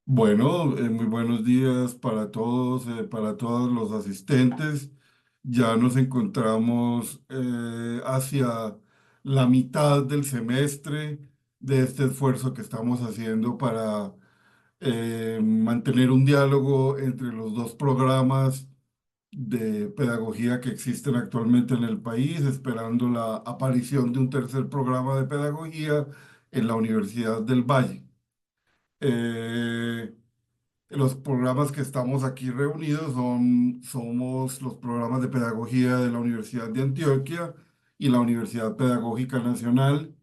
Bueno, muy buenos días para todos, para todos los asistentes. Ya nos encontramos hacia la mitad del semestre de este esfuerzo que estamos haciendo para mantener un diálogo entre los dos programas de pedagogía que existen actualmente en el país, esperando la aparición de un tercer programa de pedagogía en la Universidad del Valle. Eh, los programas que estamos aquí reunidos somos los programas de pedagogía de la Universidad de Antioquia y la Universidad Pedagógica Nacional,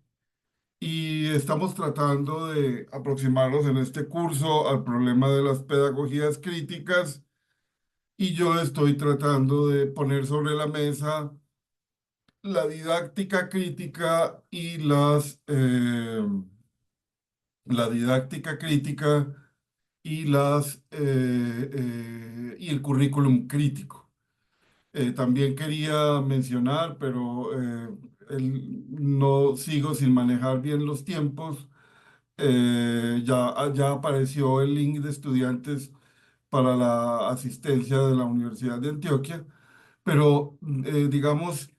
y estamos tratando de aproximarnos en este curso al problema de las pedagogías críticas, y yo estoy tratando de poner sobre la mesa la didáctica crítica y la didáctica crítica y el currículum crítico. También quería mencionar, pero no sigo sin manejar bien los tiempos. Ya apareció el link de estudiantes para la asistencia de la Universidad de Antioquia, pero digamos,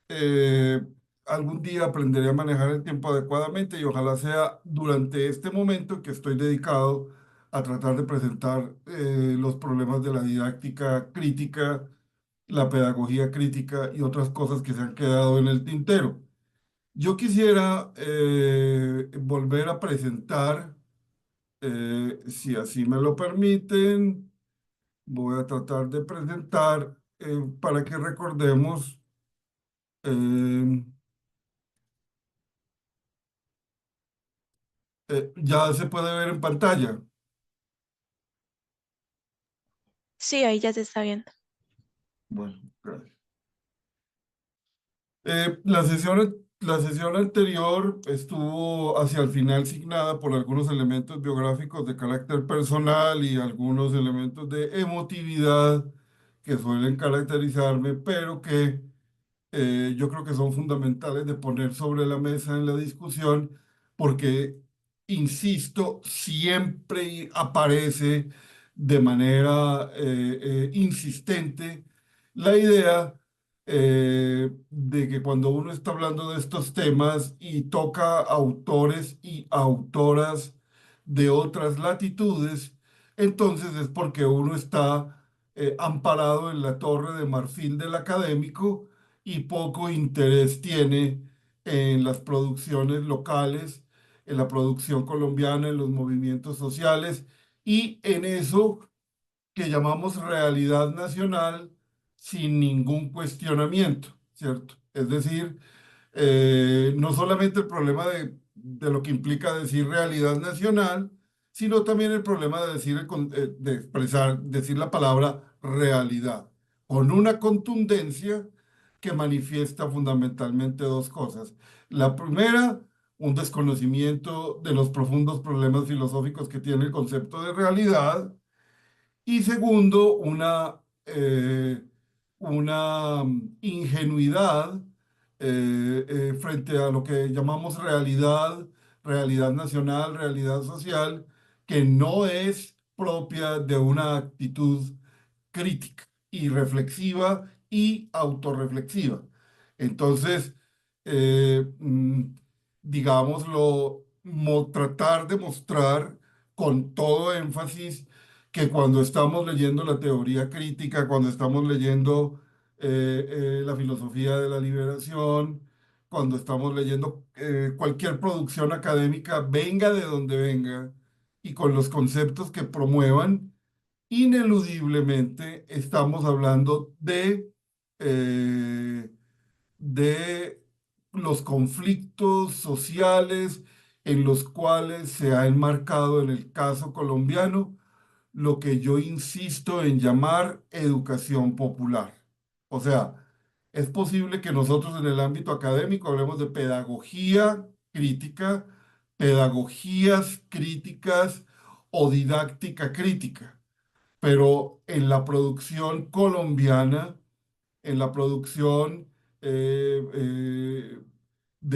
eh, algún día aprenderé a manejar el tiempo adecuadamente, y ojalá sea durante este momento que estoy dedicado a tratar de presentar los problemas de la didáctica crítica, la pedagogía crítica y otras cosas que se han quedado en el tintero. Yo quisiera volver a presentar, si así me lo permiten, voy a tratar de presentar para que recordemos. eh, ya se puede ver en pantalla. Sí, ahí ya se está viendo. Bueno, gracias. La sesión anterior estuvo hacia el final signada por algunos elementos biográficos de carácter personal y algunos elementos de emotividad que suelen caracterizarme, pero que yo creo que son fundamentales de poner sobre la mesa en la discusión, porque, insisto, siempre aparece de manera insistente la idea de que cuando uno está hablando de estos temas y toca autores y autoras de otras latitudes, entonces es porque uno está amparado en la torre de marfil del académico y poco interés tiene en las producciones locales, en la producción colombiana, en los movimientos sociales y en eso que llamamos realidad nacional sin ningún cuestionamiento, ¿cierto? Es decir, no solamente el problema de lo que implica decir realidad nacional, sino también el problema de decir, de expresar, decir la palabra realidad, con una contundencia que manifiesta fundamentalmente dos cosas. La primera, un desconocimiento de los profundos problemas filosóficos que tiene el concepto de realidad, y segundo, una ingenuidad frente a lo que llamamos realidad, realidad nacional, realidad social, que no es propia de una actitud crítica y reflexiva y autorreflexiva. Entonces, digámoslo, tratar de mostrar con todo énfasis que cuando estamos leyendo la teoría crítica, cuando estamos leyendo la filosofía de la liberación, cuando estamos leyendo cualquier producción académica, venga de donde venga, y con los conceptos que promuevan, ineludiblemente estamos hablando eh, de los conflictos sociales en los cuales se ha enmarcado en el caso colombiano lo que yo insisto en llamar educación popular. O sea, es posible que nosotros en el ámbito académico hablemos de pedagogía crítica, pedagogías críticas o didáctica crítica, pero en la producción colombiana, en la producción de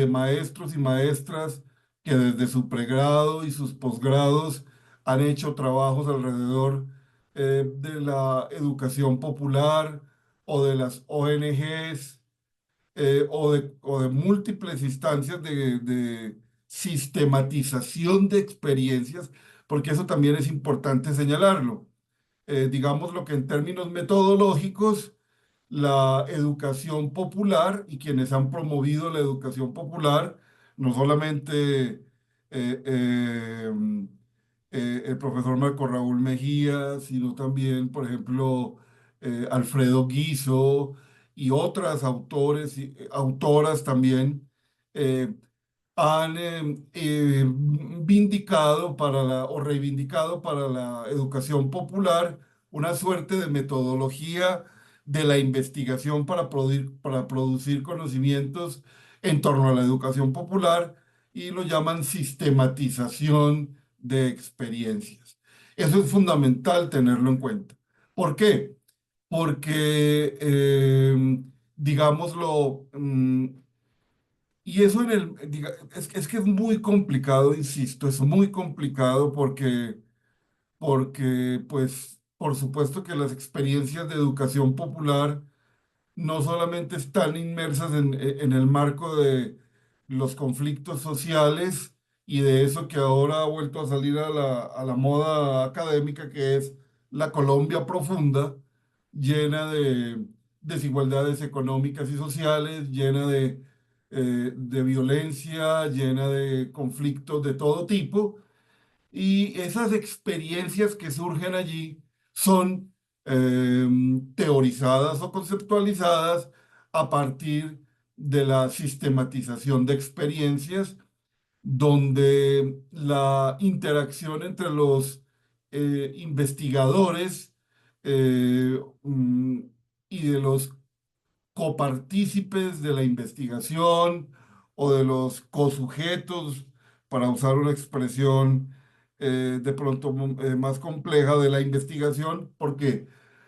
maestros y maestras que desde su pregrado y sus posgrados han hecho trabajos alrededor de la educación popular o de las ONGs o de múltiples instancias de sistematización de experiencias, porque eso también es importante señalarlo. Digamos lo que en términos metodológicos, la educación popular y quienes han promovido la educación popular, no solamente el profesor Marco Raúl Mejía, sino también, por ejemplo, Alfredo Guizo y otras autores y autoras también, eh, han vindicado o reivindicado para la educación popular una suerte de metodología de la investigación para producir conocimientos en torno a la educación popular y lo llaman sistematización de experiencias. Eso es fundamental tenerlo en cuenta. ¿Por qué? Porque, digámoslo, y eso es que es muy complicado, insisto, es muy complicado porque, pues, por supuesto que las experiencias de educación popular no solamente están inmersas en el marco de los conflictos sociales y de eso que ahora ha vuelto a salir a la moda académica, que es la Colombia profunda, llena de desigualdades económicas y sociales, llena de violencia, llena de conflictos de todo tipo y esas experiencias que surgen allí son teorizadas o conceptualizadas a partir de la sistematización de experiencias, donde la interacción entre los investigadores mm, y de los copartícipes de la investigación o de los cosujetos, para usar una expresión de pronto más compleja de la investigación, porque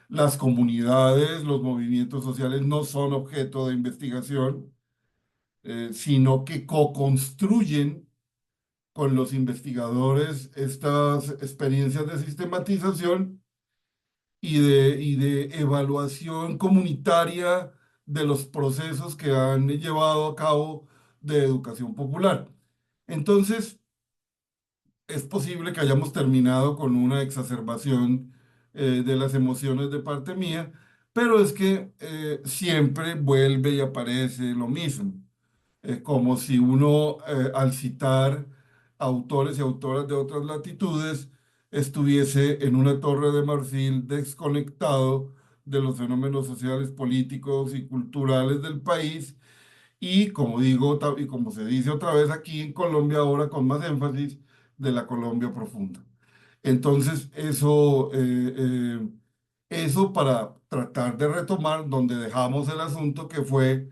las comunidades, los movimientos sociales no son objeto de investigación, sino que co-construyen con los investigadores estas experiencias de sistematización y de evaluación comunitaria de los procesos que han llevado a cabo de educación popular. Entonces, es posible que hayamos terminado con una exacerbación de las emociones de parte mía, pero es que siempre vuelve y aparece lo mismo, como si uno al citar autores y autoras de otras latitudes estuviese en una torre de marfil desconectado de los fenómenos sociales, políticos y culturales del país y como digo, y como se dice otra vez aquí en Colombia ahora con más énfasis, de la Colombia profunda. Entonces, eso para tratar de retomar donde dejamos el asunto que fue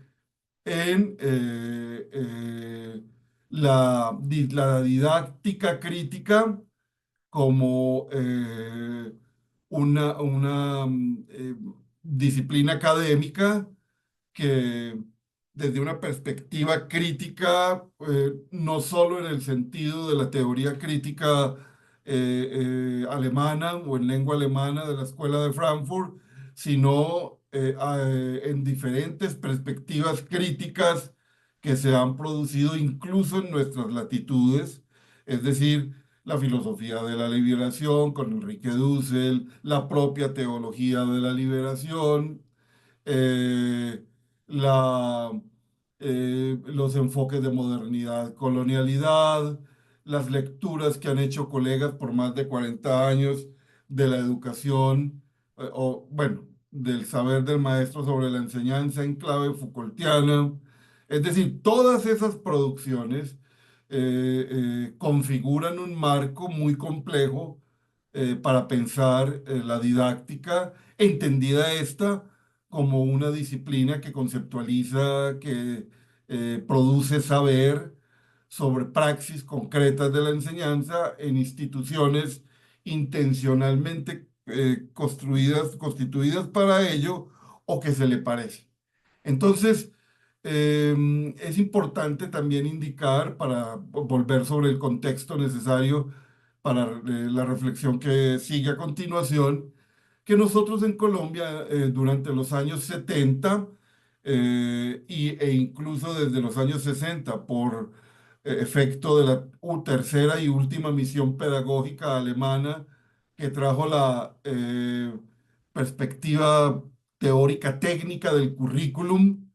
en la didáctica crítica como una disciplina académica que desde una perspectiva crítica, no solo en el sentido de la teoría crítica alemana o en lengua alemana de la Escuela de Frankfurt, sino en diferentes perspectivas críticas que se han producido incluso en nuestras latitudes, es decir, la filosofía de la liberación con Enrique Dussel, la propia teología de la liberación, eh, la, los enfoques de modernidad, colonialidad, las lecturas que han hecho colegas por más de 40 años de la educación, o bueno, del saber del maestro sobre la enseñanza en clave Foucaultiana. Es decir, todas esas producciones configuran un marco muy complejo para pensar la didáctica, entendida esta como una disciplina que conceptualiza, que produce saber sobre praxis concretas de la enseñanza en instituciones intencionalmente constituidas para ello o que se le parece. Entonces, es importante también indicar, para volver sobre el contexto necesario, para la reflexión que sigue a continuación, que nosotros en Colombia durante los años 70 e incluso desde los años 60, por efecto de la tercera y última misión pedagógica alemana que trajo la perspectiva teórica técnica del currículum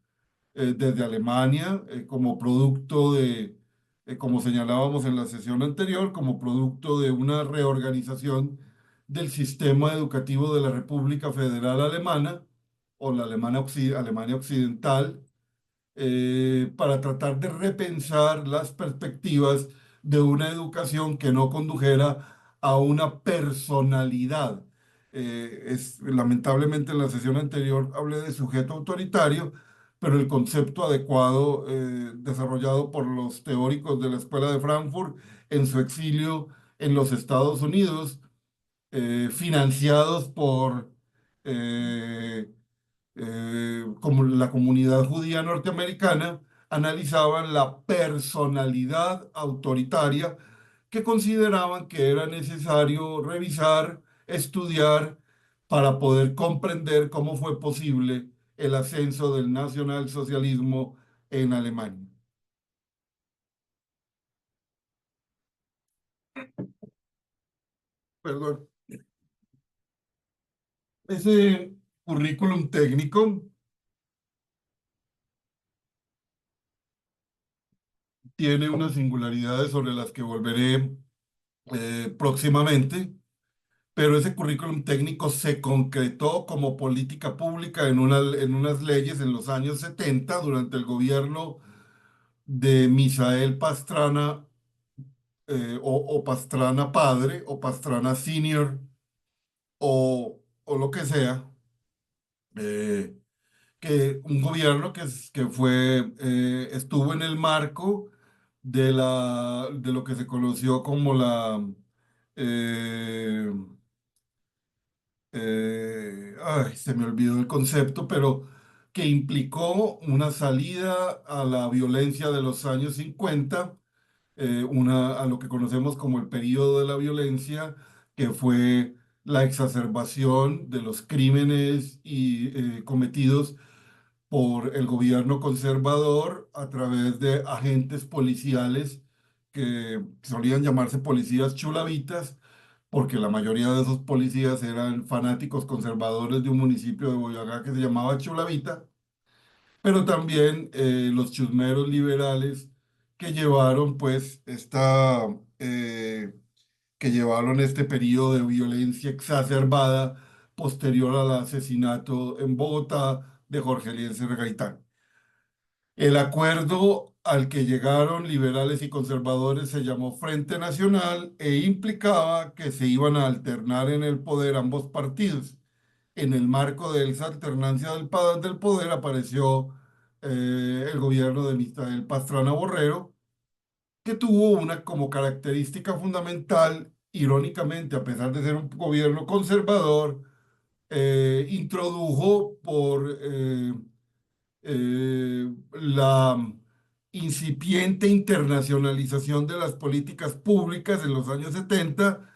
desde Alemania como producto de, como señalábamos en la sesión anterior, como producto de una reorganización del sistema educativo de la República Federal Alemana o la Alemania Occidental, para tratar de repensar las perspectivas de una educación que no condujera a una personalidad. Lamentablemente en la sesión anterior hablé de sujeto autoritario, pero el concepto adecuado desarrollado por los teóricos de la Escuela de Frankfurt en su exilio en los Estados Unidos, financiados por eh, como la comunidad judía norteamericana, analizaban la personalidad autoritaria que consideraban que era necesario revisar, estudiar, para poder comprender cómo fue posible el ascenso del nacionalsocialismo en Alemania. Perdón. Ese currículum técnico tiene unas singularidades sobre las que volveré próximamente, pero ese currículum técnico se concretó como política pública en unas leyes en los años 70 durante el gobierno de Misael Pastrana, o Pastrana padre o Pastrana senior o lo que sea, eh, que un gobierno que fue, estuvo en el marco de lo que se conoció como eh, ay, se me olvidó el concepto, pero que implicó una salida a la violencia de los años 50, a lo que conocemos como el periodo de la violencia, que fue la exacerbación de los crímenes cometidos por el gobierno conservador a través de agentes policiales que solían llamarse policías chulavitas, porque la mayoría de esos policías eran fanáticos conservadores de un municipio de Boyacá que se llamaba Chulavita, pero también los chusmeros liberales que llevaron pues eh, que llevaron este periodo de violencia exacerbada posterior al asesinato en Bogotá de Jorge Eliezer Gaitán. El acuerdo al que llegaron liberales y conservadores se llamó Frente Nacional e implicaba que se iban a alternar en el poder ambos partidos. En el marco de esa alternancia del poder apareció el gobierno de Misael Pastrana Borrero, que tuvo una como característica fundamental, irónicamente, a pesar de ser un gobierno conservador, introdujo por la incipiente internacionalización de las políticas públicas en los años 70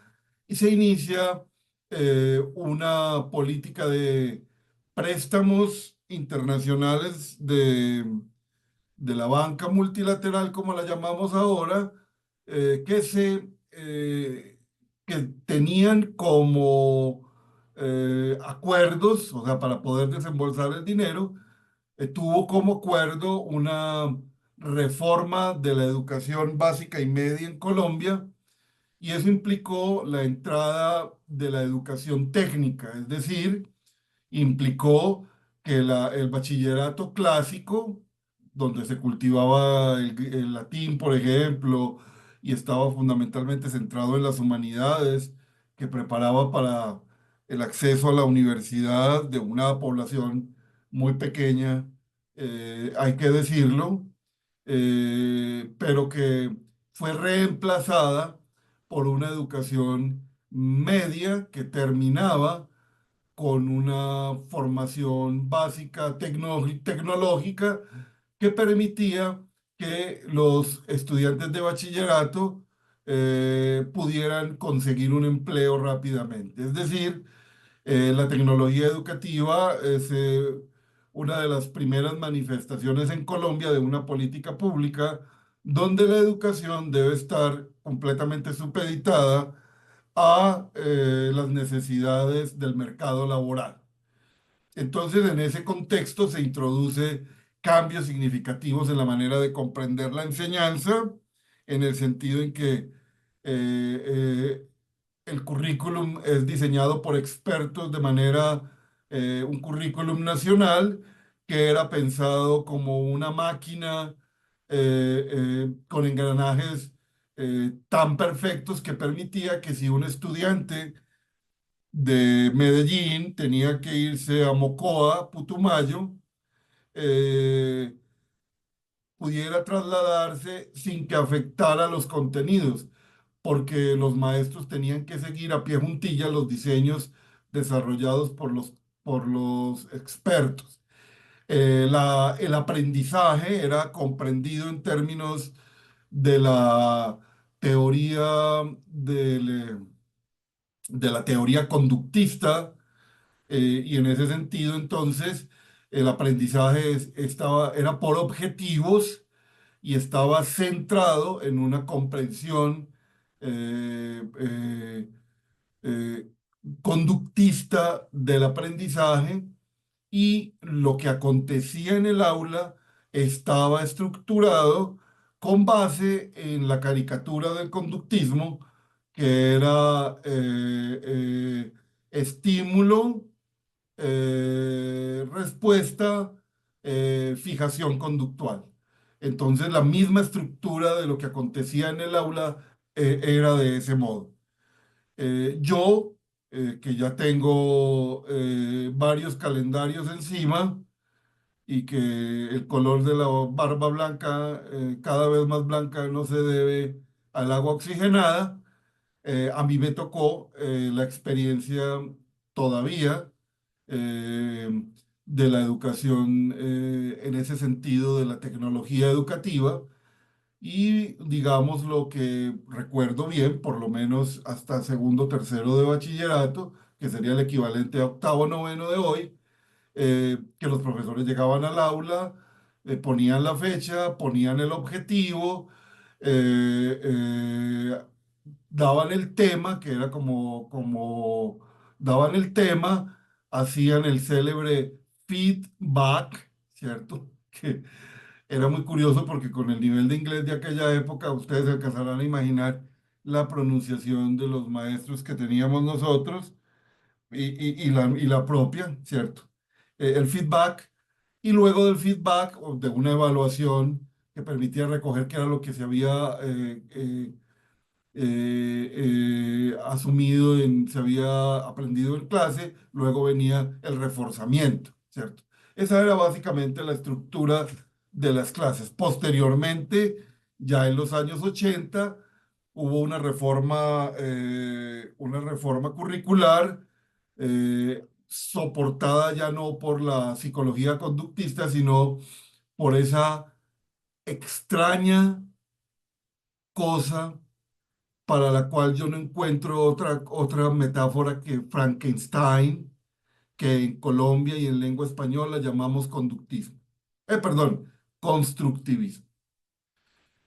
y se inicia una política de préstamos internacionales de la banca multilateral, como la llamamos ahora, que tenían como acuerdos, o sea, para poder desembolsar el dinero, tuvo como acuerdo una reforma de la educación básica y media en Colombia, y eso implicó la entrada de la educación técnica, es decir, implicó que el bachillerato clásico, donde se cultivaba el latín, por ejemplo, y estaba fundamentalmente centrado en las humanidades, que preparaba para el acceso a la universidad de una población muy pequeña, hay que decirlo, pero que fue reemplazada por una educación media que terminaba con una formación básica tecnológica que permitía que los estudiantes de bachillerato pudieran conseguir un empleo rápidamente. Es decir, la tecnología educativa es una de las primeras manifestaciones en Colombia de una política pública donde la educación debe estar completamente supeditada a las necesidades del mercado laboral. Entonces, en ese contexto se introduce cambios significativos en la manera de comprender la enseñanza, en el sentido en que el currículum es diseñado por expertos de manera, un currículum nacional que era pensado como una máquina con engranajes tan perfectos que permitía que si un estudiante de Medellín tenía que irse a Mocoa, Putumayo, eh, pudiera trasladarse sin que afectara los contenidos, porque los maestros tenían que seguir a pie juntilla los diseños desarrollados por los expertos. El aprendizaje era comprendido en términos de la teoría de la teoría conductista, y en ese sentido, entonces, el aprendizaje era por objetivos y estaba centrado en una comprensión eh, eh, eh, conductista del aprendizaje, y lo que acontecía en el aula estaba estructurado con base en la caricatura del conductismo, que era estímulo, respuesta, fijación conductual. Entonces, la misma estructura de lo que acontecía en el aula era de ese modo. Yo, que ya tengo varios calendarios encima y que el color de la barba blanca, cada vez más blanca, no se debe al agua oxigenada, a mí me tocó la experiencia todavía eh, de la educación, en ese sentido de la tecnología educativa, y digamos lo que recuerdo bien, por lo menos hasta segundo, tercero de bachillerato, que sería el equivalente a octavo, noveno de hoy, que los profesores llegaban al aula, ponían la fecha, ponían el objetivo, eh, eh, daban el tema, que era como daban el tema, hacían el célebre feedback, ¿cierto? Que era muy curioso porque con el nivel de inglés de aquella época, ustedes se alcanzarán a imaginar la pronunciación de los maestros que teníamos nosotros y la propia, ¿cierto? El feedback, y luego del feedback o de una evaluación que permitía recoger qué era lo que se había asumido, se había aprendido en clase, luego venía el reforzamiento, ¿cierto? Esa era básicamente la estructura de las clases. Posteriormente, ya en los años 80, hubo una reforma curricular, soportada ya no por la psicología conductista, sino por esa extraña cosa para la cual yo no encuentro otra metáfora que Frankenstein, que en Colombia y en lengua española llamamos conductismo. Perdón, constructivismo.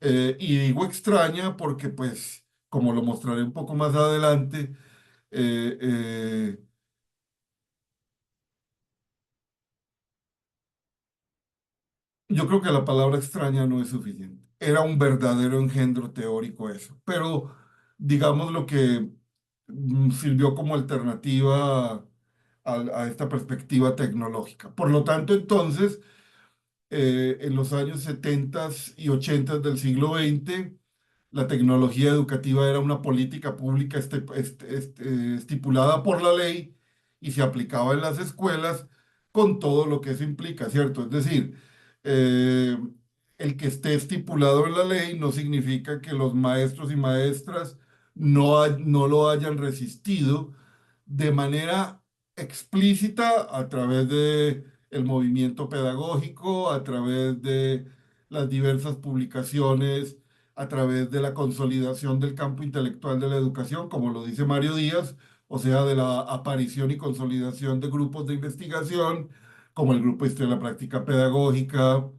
Y digo extraña porque, pues, como lo mostraré un poco más adelante, eh, eh, yo creo que la palabra extraña no es suficiente. Era un verdadero engendro teórico eso, pero digamos lo que sirvió como alternativa a esta perspectiva tecnológica. Por lo tanto, entonces, en los años 70 y 80 del siglo XX, la tecnología educativa era una política pública estipulada por la ley y se aplicaba en las escuelas con todo lo que eso implica, ¿cierto? Es decir, eh, el que esté estipulado en la ley no significa que los maestros y maestras no lo hayan resistido de manera explícita a través de el movimiento pedagógico, a través de las diversas publicaciones a través de la consolidación del campo intelectual de la educación, como lo dice Mario Díaz, o sea, de la aparición y consolidación de grupos de investigación, como el Grupo de Historia de la Práctica Pedagógica,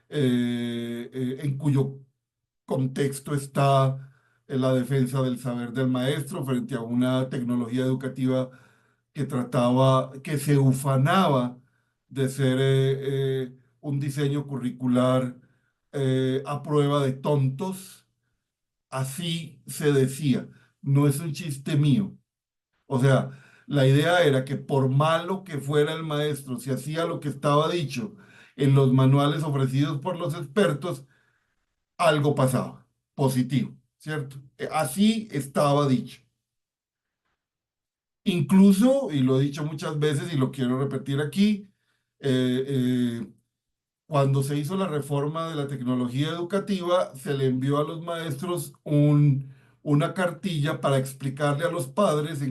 en cuyo contexto está la defensa del saber del maestro frente a una tecnología educativa que se ufanaba de ser un diseño curricular a prueba de tontos. Así se decía, no es un chiste mío. O sea, la idea era que por malo que fuera el maestro, si hacía lo que estaba dicho en los manuales ofrecidos por los expertos, algo pasaba, positivo, ¿cierto? Así estaba dicho. Incluso, y lo he dicho muchas veces y lo quiero repetir aquí, eh, eh, cuando se hizo la reforma de la tecnología educativa, se le envió a los maestros una cartilla para explicarle a los padres el,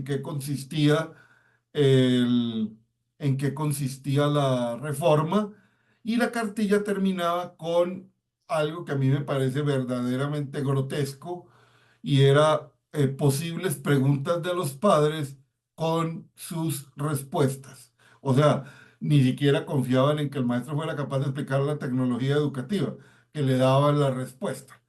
en qué consistía la reforma, y la cartilla terminaba con algo que a mí me parece verdaderamente grotesco, y era posibles preguntas de los padres con sus respuestas. O sea, ni siquiera confiaban en que el maestro fuera capaz de explicar la tecnología educativa, que le daban la respuesta.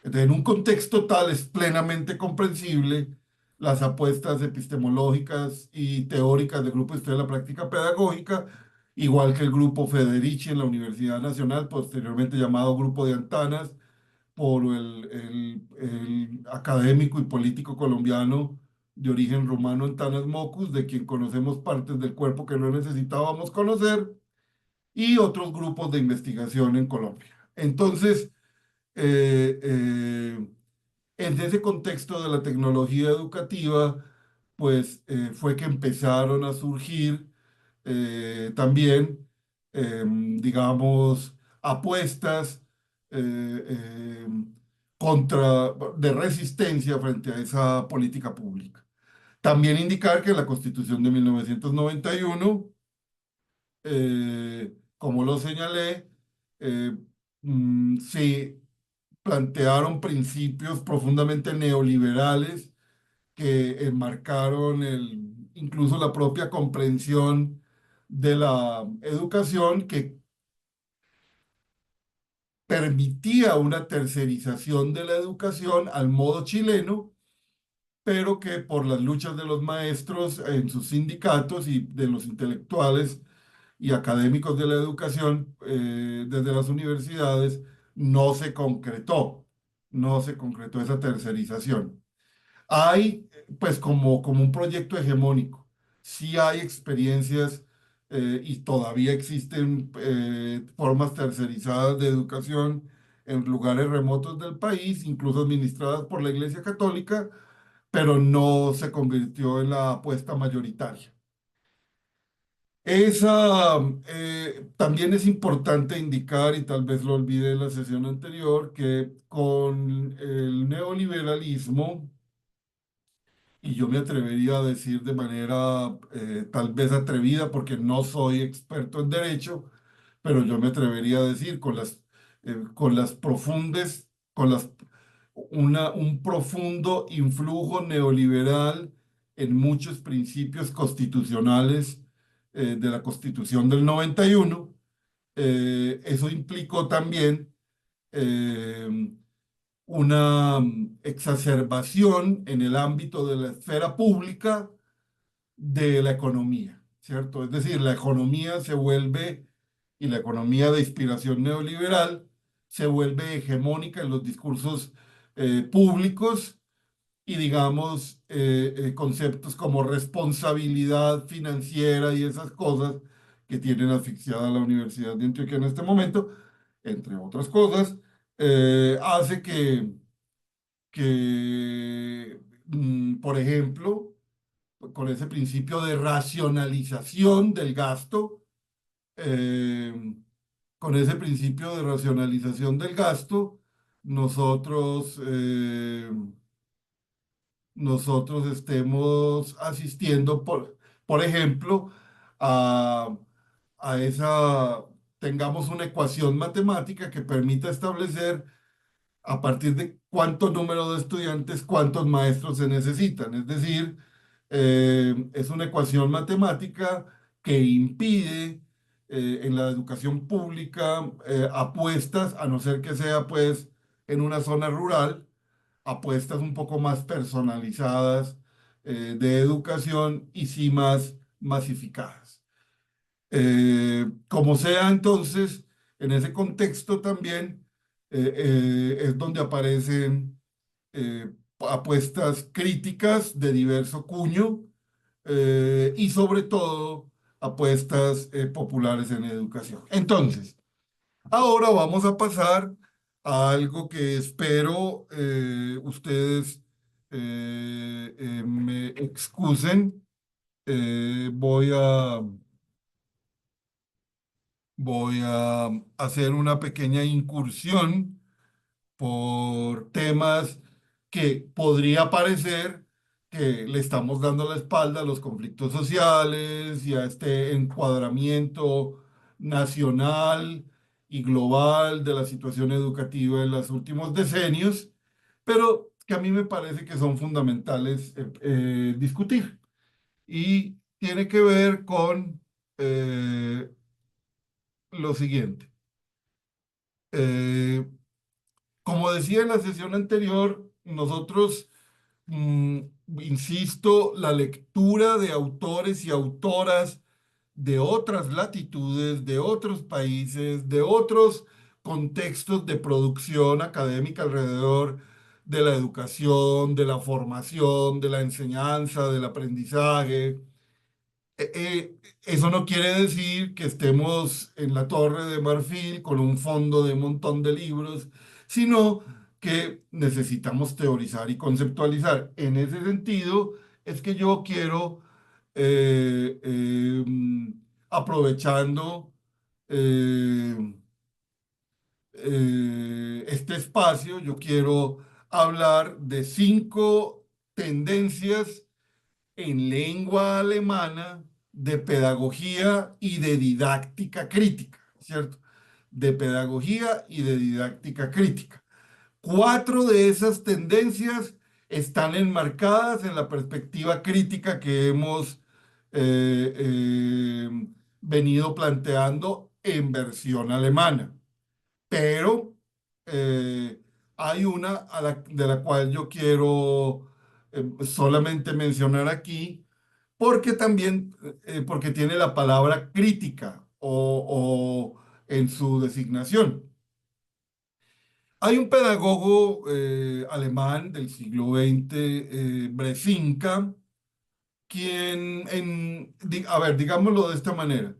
Entonces, en un contexto tal es plenamente comprensible las apuestas epistemológicas y teóricas del Grupo de Historia de la Práctica Pedagógica, igual que el Grupo Federici en la Universidad Nacional, posteriormente llamado Grupo de Antanas, por el académico y político colombiano de origen rumano Antanas Mockus, de quien conocemos partes del cuerpo que no necesitábamos conocer, y otros grupos de investigación en Colombia. Entonces, eh, eh, en ese contexto de la tecnología educativa, pues fue que empezaron a surgir también, digamos, apuestas eh, eh, de resistencia frente a esa política pública. También indicar que en la Constitución de 1991, como lo señalé, eh, se plantearon principios profundamente neoliberales que enmarcaron incluso la propia comprensión de la educación, que permitía una tercerización de la educación al modo chileno, pero que por las luchas de los maestros en sus sindicatos y de los intelectuales y académicos de la educación desde las universidades, no se concretó, no se concretó esa tercerización. Hay, pues, como un proyecto hegemónico, sí hay experiencias y todavía existen formas tercerizadas de educación en lugares remotos del país, incluso administradas por la Iglesia Católica, pero no se convirtió en la apuesta mayoritaria. También es importante indicar, y tal vez lo olvidé en la sesión anterior, que con el neoliberalismo, y yo me atrevería a decir de manera tal vez atrevida, porque no soy experto en derecho, pero yo me atrevería a decir con las profundas, un profundo influjo neoliberal en muchos principios constitucionales de la Constitución del 91. Eso implicó también eh, una exacerbación en el ámbito de la esfera pública de la economía, ¿cierto? Es decir, la economía se vuelve, y la economía de inspiración neoliberal, se vuelve hegemónica en los discursos públicos, y digamos, conceptos como responsabilidad financiera y esas cosas que tienen asfixiada la Universidad de Antioquia en este momento, entre otras cosas, hace por ejemplo, con ese principio de racionalización del gasto, eh, con ese principio de racionalización del gasto, nosotros, nosotros estemos asistiendo, por ejemplo, a, a tengamos una ecuación matemática que permita establecer a partir de cuánto número de estudiantes, cuántos maestros se necesitan. Es decir, es una ecuación matemática que impide en la educación pública apuestas, a no ser que sea pues en una zona rural, apuestas un poco más personalizadas de educación y sí más masificadas. Como sea, entonces, en ese contexto también es donde aparecen apuestas críticas de diverso cuño y sobre todo apuestas populares en educación. Entonces, ahora vamos a pasar a algo que espero ustedes me excusen. Voy voy a hacer una pequeña incursión por temas que podría parecer que le estamos dando la espalda a los conflictos sociales y a este encuadramiento nacional y global de la situación educativa en los últimos decenios, pero que a mí me parece que son fundamentales discutir. Y tiene que ver con lo siguiente. Eh, Como decía en la sesión anterior, nosotros, mm, insisto, la lectura de autores y autoras de otras latitudes, de otros países, de otros contextos de producción académica alrededor de la educación, de la formación, de la enseñanza, del aprendizaje, eso no quiere decir que estemos en la Torre de Marfil con un fondo de un montón de libros, sino que necesitamos teorizar y conceptualizar. En ese sentido, es que yo quiero, aprovechando eh, este espacio, yo quiero hablar de 5 tendencias en lengua alemana de pedagogía y de didáctica crítica, ¿cierto? De pedagogía y de didáctica crítica. 4 de esas tendencias están enmarcadas en la perspectiva crítica que hemos eh, eh, venido planteando en versión alemana. Pero eh, hay una de la cual yo quiero solamente mencionar aquí, porque también, porque tiene la palabra crítica o en su designación. Hay un pedagogo alemán del siglo XX, Bresinka, quien, a ver, digámoslo de esta manera,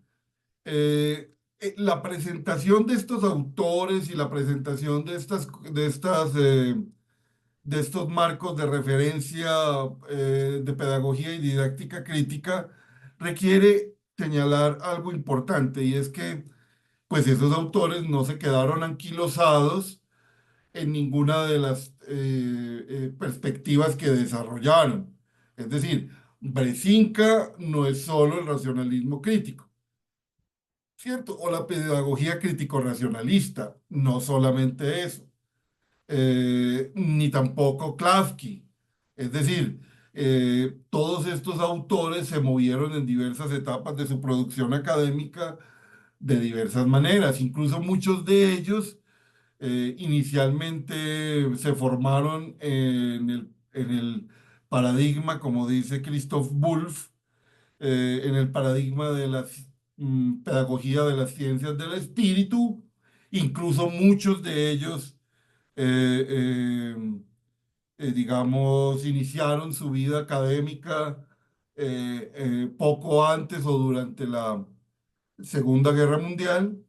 la presentación de estos autores y la presentación de estos marcos de referencia de pedagogía y didáctica crítica requiere señalar algo importante y es que pues esos autores no se quedaron anquilosados en ninguna de las perspectivas que desarrollaron. Es decir, Bresinka no es solo el racionalismo crítico, ¿cierto? O la pedagogía crítico-racionalista, no solamente eso, ni tampoco Klafki. Es decir, todos estos autores se movieron en diversas etapas de su producción académica de diversas maneras. Incluso muchos de ellos inicialmente se formaron en el paradigma, como dice Christoph Wolff, en el paradigma de la pedagogía de las ciencias del espíritu. Incluso muchos de ellos, eh, eh, digamos, iniciaron su vida académica poco antes o durante la Segunda Guerra Mundial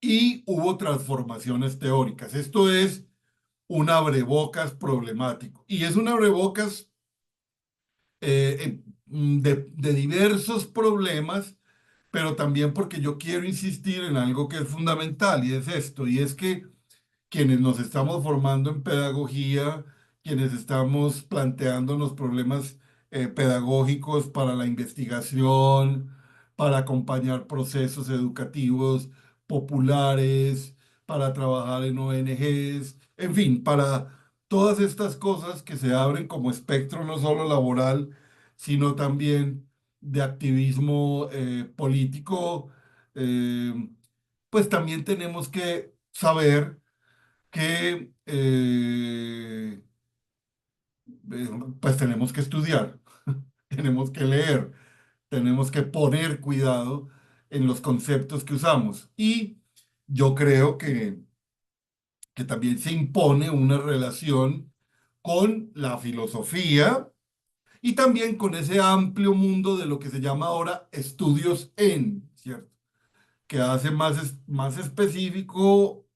y hubo transformaciones teóricas. Esto es un abrebocas problemático y es un abrebocas de diversos problemas, pero también porque yo quiero insistir en algo que es fundamental y es esto, y es que quienes nos estamos formando en pedagogía, quienes estamos planteando los problemas pedagógicos para la investigación, para acompañar procesos educativos populares, para trabajar en ONGs, en fin, para todas estas cosas que se abren como espectro no solo laboral, sino también de activismo político. eh, pues también tenemos que saber que pues tenemos que estudiar, tenemos que leer, tenemos que poner cuidado en los conceptos que usamos. Y yo creo que también se impone una relación con la filosofía y también con ese amplio mundo de lo que se llama ahora estudios en, ¿cierto? Que hace más específico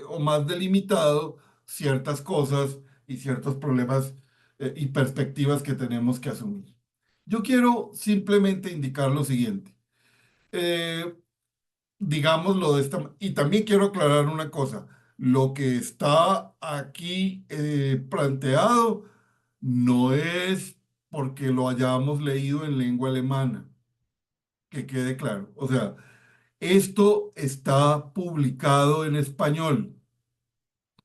o más delimitado ciertas cosas y ciertos problemas y perspectivas que tenemos que asumir. Yo quiero simplemente indicar lo siguiente. Eh, Digámoslo de y también quiero aclarar una cosa. Lo que está aquí planteado no es porque lo hayamos leído en lengua alemana, que quede claro. O sea, esto está publicado en español,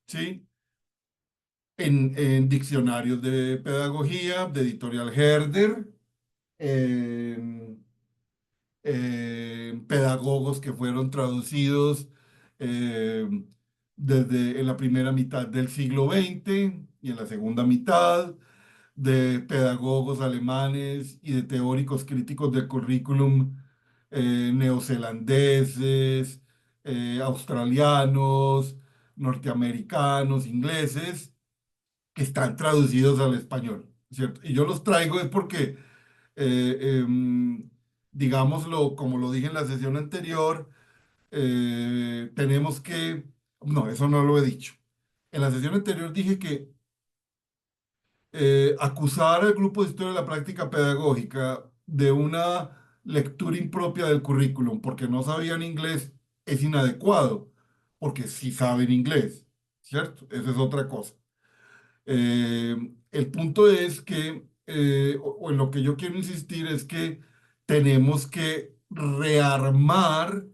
¿sí? En diccionarios de pedagogía, de Editorial Herder, en pedagogos que fueron traducidos eh, desde en la primera mitad del siglo XX y en la segunda mitad, de pedagogos alemanes y de teóricos críticos del currículum neozelandeses, australianos, norteamericanos, ingleses, que están traducidos al español, ¿cierto? Y yo los traigo es porque, em, digámoslo, como lo dije en la sesión anterior, tenemos que, no, eso no lo he dicho. En la sesión anterior dije que acusar al grupo de historia de la práctica pedagógica de una lectura impropia del currículum porque no sabían inglés es inadecuado, porque sí saben inglés, ¿cierto? Esa es otra cosa. El punto es que, o en lo que yo quiero insistir, es que tenemos que rearmar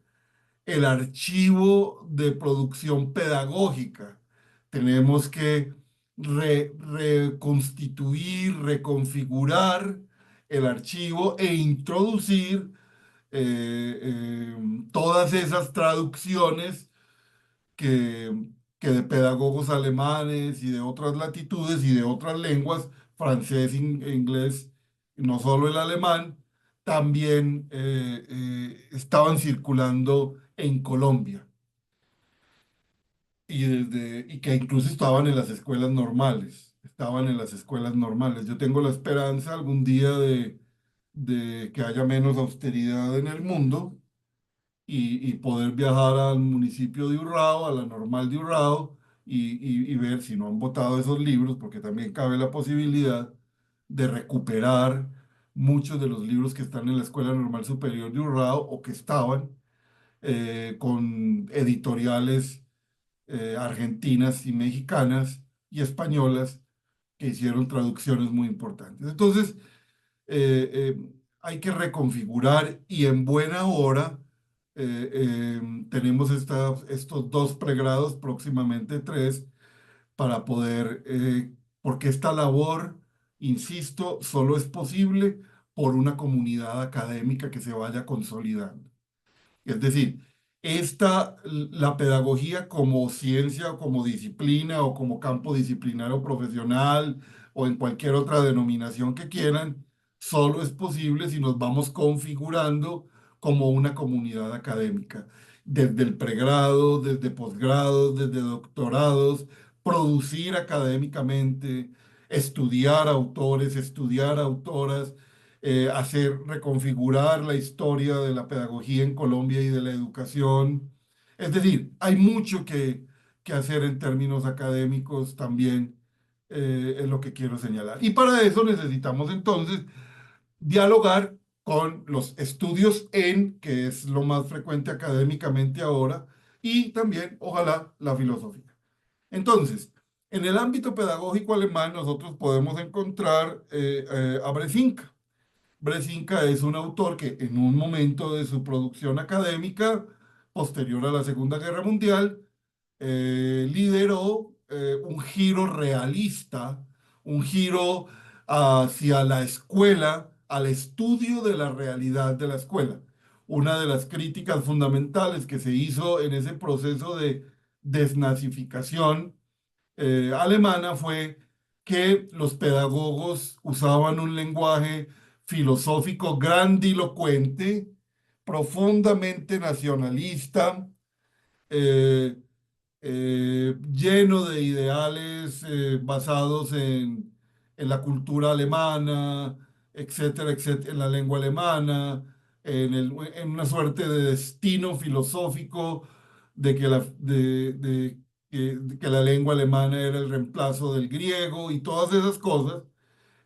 el archivo de producción pedagógica. Tenemos que reconstituir, reconfigurar el archivo e introducir todas esas traducciones que, que de pedagogos alemanes y de otras latitudes y de otras lenguas, francés, inglés, no solo el alemán, también estaban circulando en Colombia y que incluso estaban en las escuelas normales, estaban en las escuelas normales. Yo tengo la esperanza algún día de que haya menos austeridad en el mundo y poder viajar al municipio de Urrao, a la normal de Urrao, y ver si no han botado esos libros, porque también cabe la posibilidad de recuperar muchos de los libros que están en la Escuela Normal Superior de Urrao o que estaban con editoriales argentinas y mexicanas y españolas que hicieron traducciones muy importantes. Entonces, hay que reconfigurar y en buena hora tenemos estos dos pregrados, próximamente tres, para poder, porque esta labor, insisto, solo es posible por una comunidad académica que se vaya consolidando. Es decir, la pedagogía como ciencia o como disciplina o como campo disciplinario profesional o en cualquier otra denominación que quieran, solo es posible si nos vamos configurando como una comunidad académica, desde el pregrado, desde posgrados, desde doctorados, producir académicamente, estudiar autores, estudiar autoras, reconfigurar la historia de la pedagogía en Colombia y de la educación. Es decir, hay mucho que hacer en términos académicos también, es lo que quiero señalar. Y para eso necesitamos entonces dialogar con los estudios que es lo más frecuente académicamente ahora, y también, ojalá, la filosofía. Entonces, en el ámbito pedagógico alemán nosotros podemos encontrar a Bresinka. Bresinka es un autor que en un momento de su producción académica posterior a la Segunda Guerra Mundial, lideró un giro realista, un giro hacia la escuela, al estudio de la realidad de la escuela. Una de las críticas fundamentales que se hizo en ese proceso de desnazificación alemana fue que los pedagogos usaban un lenguaje filosófico grandilocuente, profundamente nacionalista, eh, lleno de ideales basados en la cultura alemana, etcétera, etcétera, en la lengua alemana, en una suerte de destino filosófico de que de que la lengua alemana era el reemplazo del griego y todas esas cosas.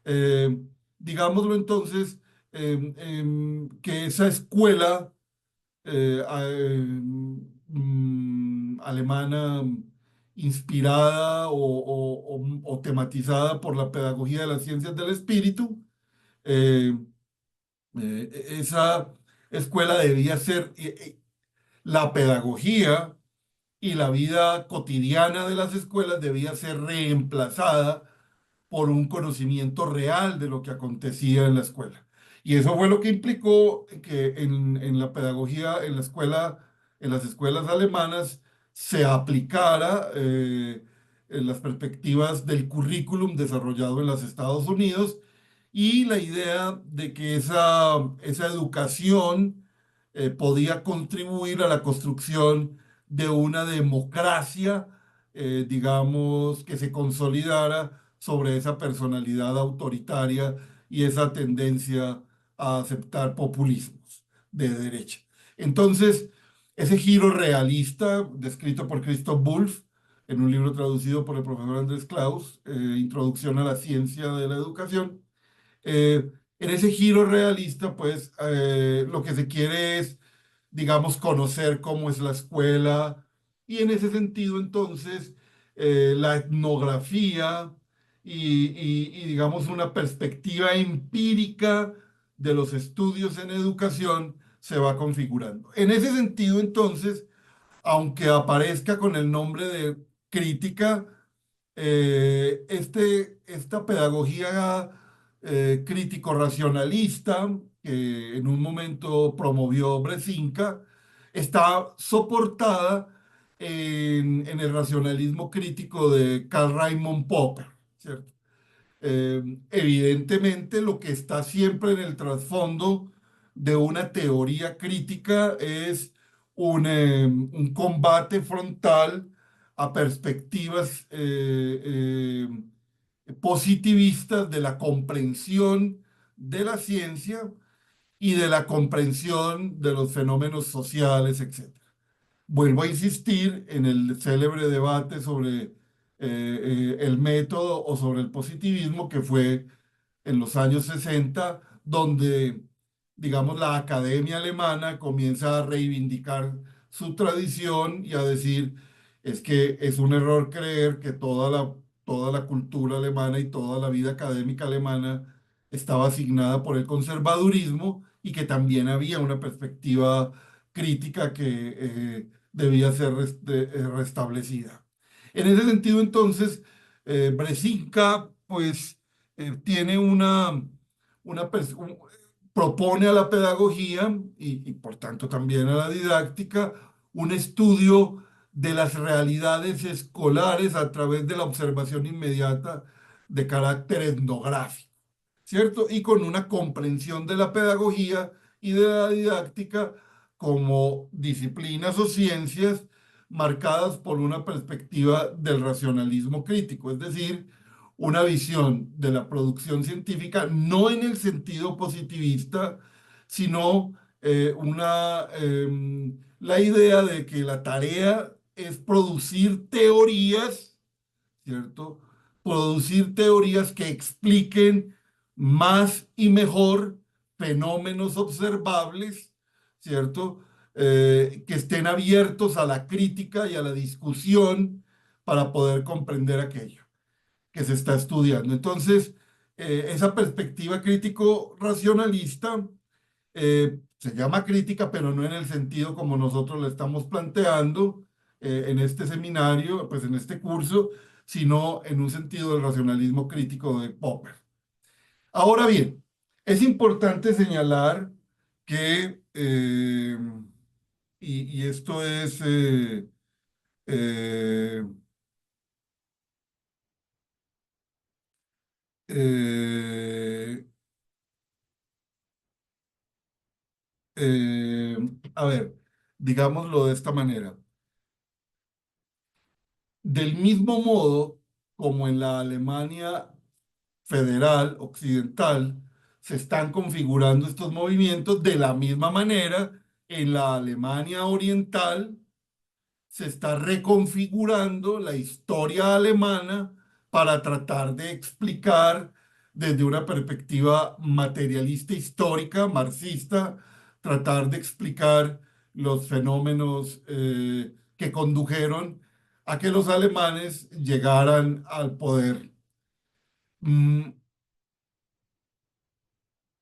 Eh, digámoslo entonces, que esa escuela alemana inspirada o tematizada por la pedagogía de las ciencias del espíritu. eh, esa escuela debía ser la pedagogía y la vida cotidiana de las escuelas debía ser reemplazada por un conocimiento real de lo que acontecía en la escuela. Y eso fue lo que implicó que en la pedagogía, en la escuela, en las escuelas alemanas, se aplicara en las perspectivas del currículum desarrollado en los Estados Unidos y la idea de que esa educación podía contribuir a la construcción de una democracia, digamos, que se consolidara sobre esa personalidad autoritaria y esa tendencia a aceptar populismos de derecha. Entonces, ese giro realista, descrito por Christoph Wolff, en un libro traducido por el profesor Andrés Klaus, Introducción a la Ciencia de la Educación, en ese giro realista, pues lo que se quiere es, digamos, conocer cómo es la escuela y en ese sentido, entonces, la etnografía digamos, una perspectiva empírica de los estudios en educación se va configurando. En ese sentido, entonces, aunque aparezca con el nombre de crítica, esta pedagogía crítico-racionalista que en un momento promovió Bresinka está soportada en el racionalismo crítico de Karl Raimund Popper, ¿cierto? Evidentemente, lo que está siempre en el trasfondo de una teoría crítica es un combate frontal a perspectivas positivistas de la comprensión de la ciencia y de la comprensión de los fenómenos sociales, etc. Vuelvo a insistir en el célebre debate sobre el método o sobre el positivismo que fue en los años 60, donde, digamos, la academia alemana comienza a reivindicar su tradición y a decir, es que es un error creer que toda la cultura alemana y toda la vida académica alemana estaba asignada por el conservadurismo y que también había una perspectiva crítica que debía ser restablecida. En ese sentido, entonces, Bresinka, pues, tiene una propone a la pedagogía y por tanto también a la didáctica un estudio de las realidades escolares a través de la observación inmediata de carácter etnográfico, ¿cierto? Y con una comprensión de la pedagogía y de la didáctica como disciplinas o ciencias marcadas por una perspectiva del racionalismo crítico, es decir, una visión de la producción científica no en el sentido positivista, sino la idea de que la tarea es producir teorías, ¿cierto? Producir teorías que expliquen más y mejor fenómenos observables, ¿cierto? Que estén abiertos a la crítica y a la discusión para poder comprender aquello que se está estudiando. Entonces, esa perspectiva crítico-racionalista Se llama crítica, pero no en el sentido como nosotros lo estamos planteando en este seminario, pues en este curso, sino en un sentido del racionalismo crítico de Popper. Ahora bien, es importante señalar que, y esto es, eh, eh, eh, a ver, digámoslo de esta manera. Del mismo modo como en la Alemania federal occidental se están configurando estos movimientos, de la misma manera en la Alemania oriental se está reconfigurando la historia alemana para tratar de explicar desde una perspectiva materialista histórica, marxista, tratar de explicar los fenómenos que condujeron a que los alemanes llegaran al poder. Mm,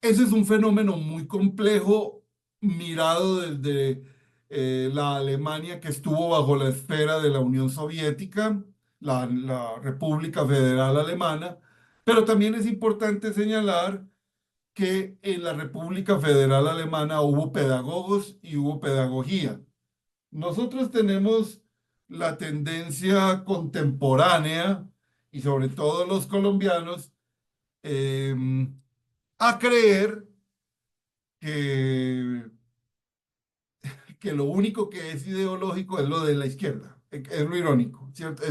Ese es un fenómeno muy complejo mirado desde la Alemania que estuvo bajo la esfera de la Unión Soviética, la República Federal Alemana, pero también es importante señalar que en la República Federal Alemana hubo pedagogos y hubo pedagogía. Nosotros tenemos la tendencia contemporánea, y sobre todo los colombianos, em, a creer que, que lo único que es ideológico es lo de la izquierda. Es lo irónico, ¿cierto?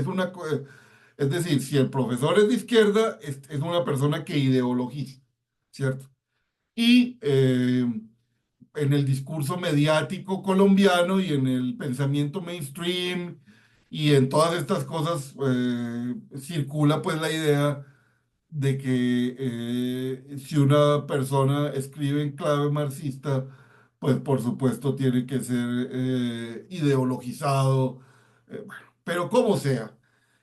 Es decir, si el profesor es de izquierda, es una persona que ideologiza, ¿cierto? Y en el discurso mediático colombiano y en el pensamiento mainstream y en todas estas cosas circula pues la idea de que si una persona escribe en clave marxista, pues por supuesto tiene que ser ideologizado, bueno, pero como sea,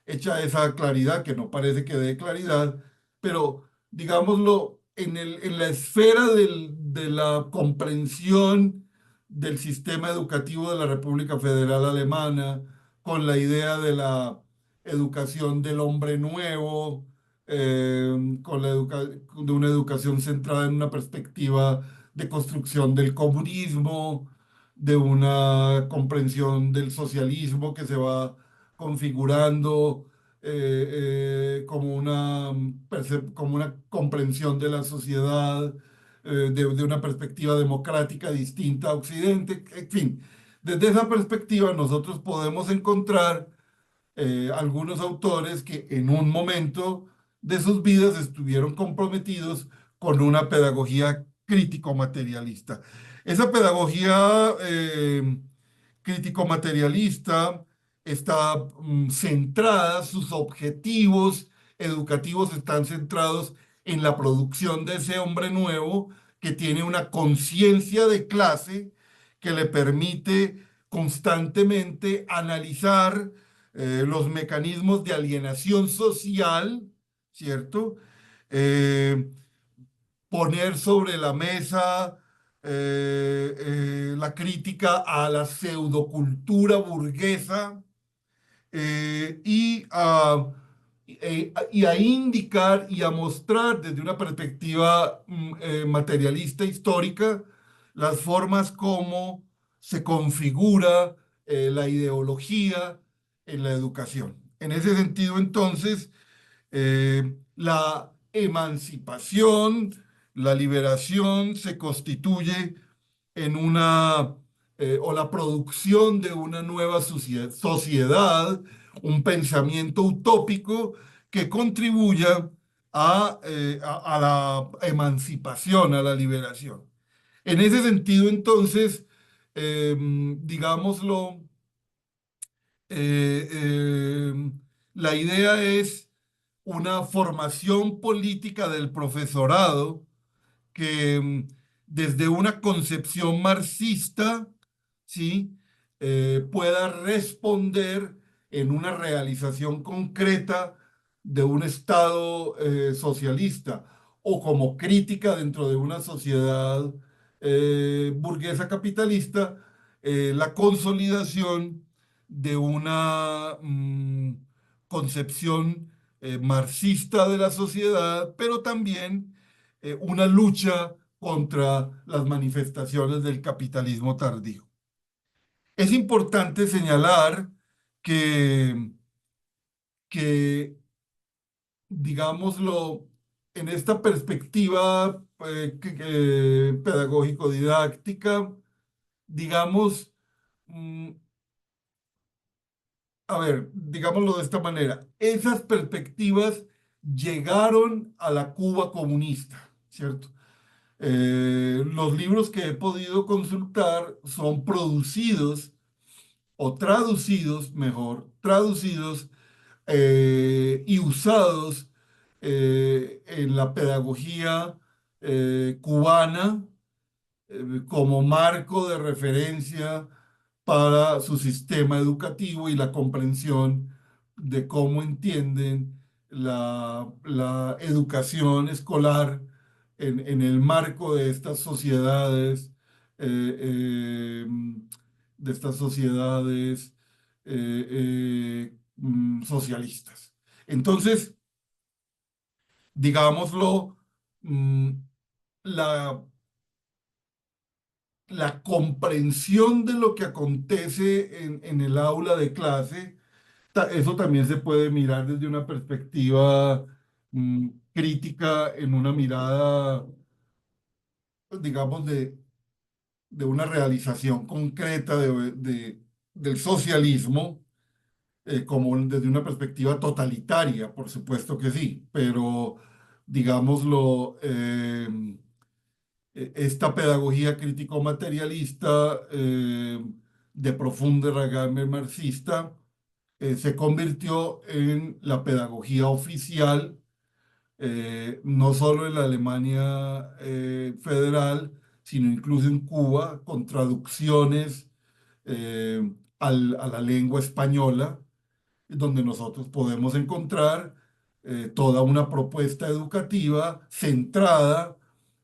hecha esa claridad, que no parece que dé claridad, pero digámoslo, en la esfera de la comprensión del sistema educativo de la República Federal Alemana, con la idea de la educación del hombre nuevo, con de una educación centrada en una perspectiva de construcción del comunismo, de una comprensión del socialismo que se va configurando como una comprensión de la sociedad, de una perspectiva democrática distinta a Occidente. En fin, desde esa perspectiva nosotros podemos encontrar algunos autores que en un momento de sus vidas estuvieron comprometidos con una pedagogía crítico-materialista. Esa pedagogía crítico-materialista está centrada, sus objetivos educativos están centrados en la producción de ese hombre nuevo que tiene una conciencia de clase que le permite constantemente analizar los mecanismos de alienación social, ¿cierto? Eh, Poner sobre la mesa la crítica a la pseudocultura burguesa y a indicar y a mostrar desde una perspectiva materialista histórica las formas como se configura la ideología en la educación. En ese sentido, entonces, la emancipación, la liberación se constituye en o la producción de una nueva sociedad, un pensamiento utópico que contribuya a la emancipación, a la liberación. En ese sentido, entonces, digámoslo, eh, eh, la idea es una formación política del profesorado que desde una concepción marxista, ¿sí? Pueda responder en una realización concreta de un Estado socialista o como crítica dentro de una sociedad burguesa capitalista, la consolidación de una concepción marxista de la sociedad, pero también una lucha contra las manifestaciones del capitalismo tardío. Es importante señalar que, que digámoslo, en esta perspectiva pedagógico-didáctica, digamos, mm, a ver, digámoslo de esta manera, esas perspectivas llegaron a la Cuba comunista, ¿cierto? Los libros que he podido consultar son producidos o traducidos, mejor, traducidos y usados en la pedagogía cubana como marco de referencia para su sistema educativo y la comprensión de cómo entienden la educación escolar en el marco de estas sociedades, eh, eh, de estas sociedades socialistas. Entonces, digámoslo, mm, la la comprensión de lo que acontece en el aula de clase, eso también se puede mirar desde una perspectiva crítica, en una mirada, digamos, de una realización concreta del socialismo, como desde una perspectiva totalitaria, por supuesto que sí, pero digámoslo, esta pedagogía crítico-materialista de profunda raigambre marxista se convirtió en la pedagogía oficial, no solo en la Alemania federal, sino incluso en Cuba, con traducciones a la lengua española donde nosotros podemos encontrar toda una propuesta educativa centrada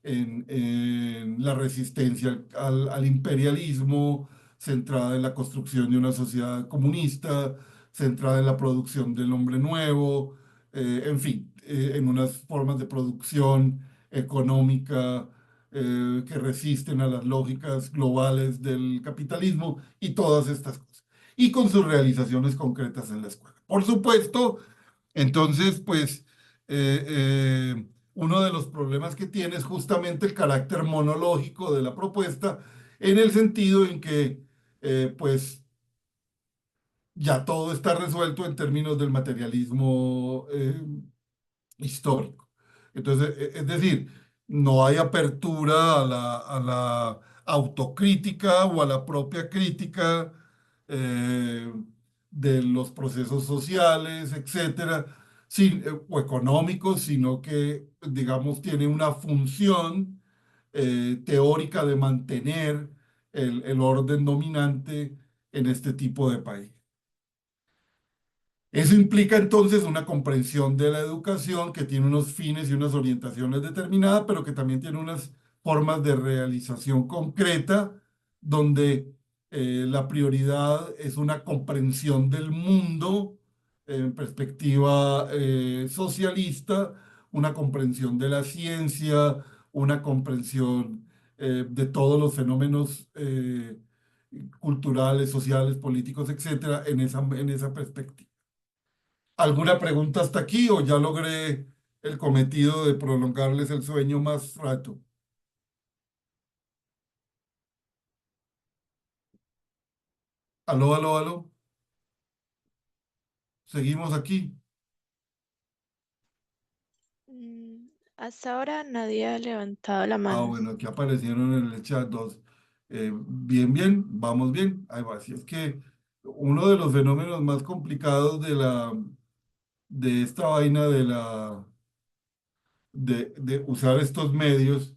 en la resistencia al imperialismo, centrada en la construcción de una sociedad comunista, centrada en la producción del hombre nuevo, en fin, en unas formas de producción económica que resisten a las lógicas globales del capitalismo y todas estas cosas y con sus realizaciones concretas en la escuela. Por supuesto, entonces, pues, uno de los problemas que tiene es justamente el carácter monológico de la propuesta, en el sentido en que, pues, ya todo está resuelto en términos del materialismo histórico. Entonces, es decir, no hay apertura a la autocrítica o a la propia crítica eh, de los procesos sociales, etcétera, o económicos, sino que, digamos, tiene una función teórica de mantener el orden dominante en este tipo de país. Eso implica entonces una comprensión de la educación que tiene unos fines y unas orientaciones determinadas, pero que también tiene unas formas de realización concreta, donde la prioridad es una comprensión del mundo en perspectiva socialista, una comprensión de la ciencia, una comprensión de todos los fenómenos culturales, sociales, políticos, etcétera, en esa perspectiva. ¿Alguna pregunta hasta aquí o ya logré el cometido de prolongarles el sueño más rato? Aló, aló, aló. Seguimos aquí. Hasta ahora nadie ha levantado la Ah, mano. bueno, aquí aparecieron en el chat dos. Bien, bien, vamos bien. Ahí va. Así es que uno de los fenómenos más complicados de esta vaina de usar estos medios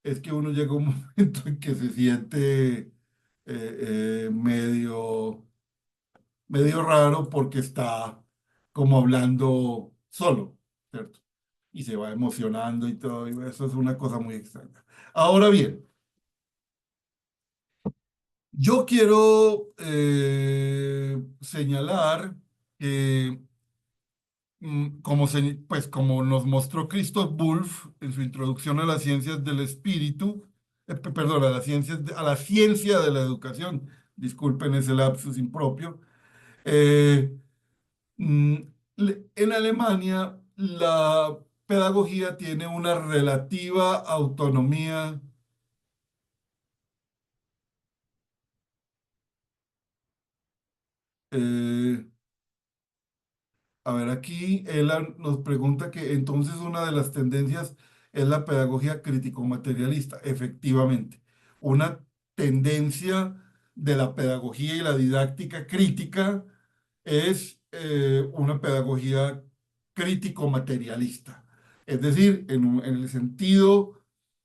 es que uno llega a un momento en que se siente medio raro porque está como hablando solo, ¿cierto? Y se va emocionando y todo, y eso es una cosa muy extraña. Ahora bien, Yo quiero señalar que, pues, como nos mostró Christoph Wolff en su introducción a las ciencias del espíritu, perdón, a las ciencias a la ciencia de la educación, disculpen ese lapsus impropio, eh, mm, en Alemania la pedagogía tiene una relativa autonomía. eh, A ver, aquí él nos pregunta que entonces una de las tendencias es la pedagogía crítico-materialista. Efectivamente, una tendencia de la pedagogía y la didáctica crítica es una pedagogía crítico-materialista. Es decir, en el sentido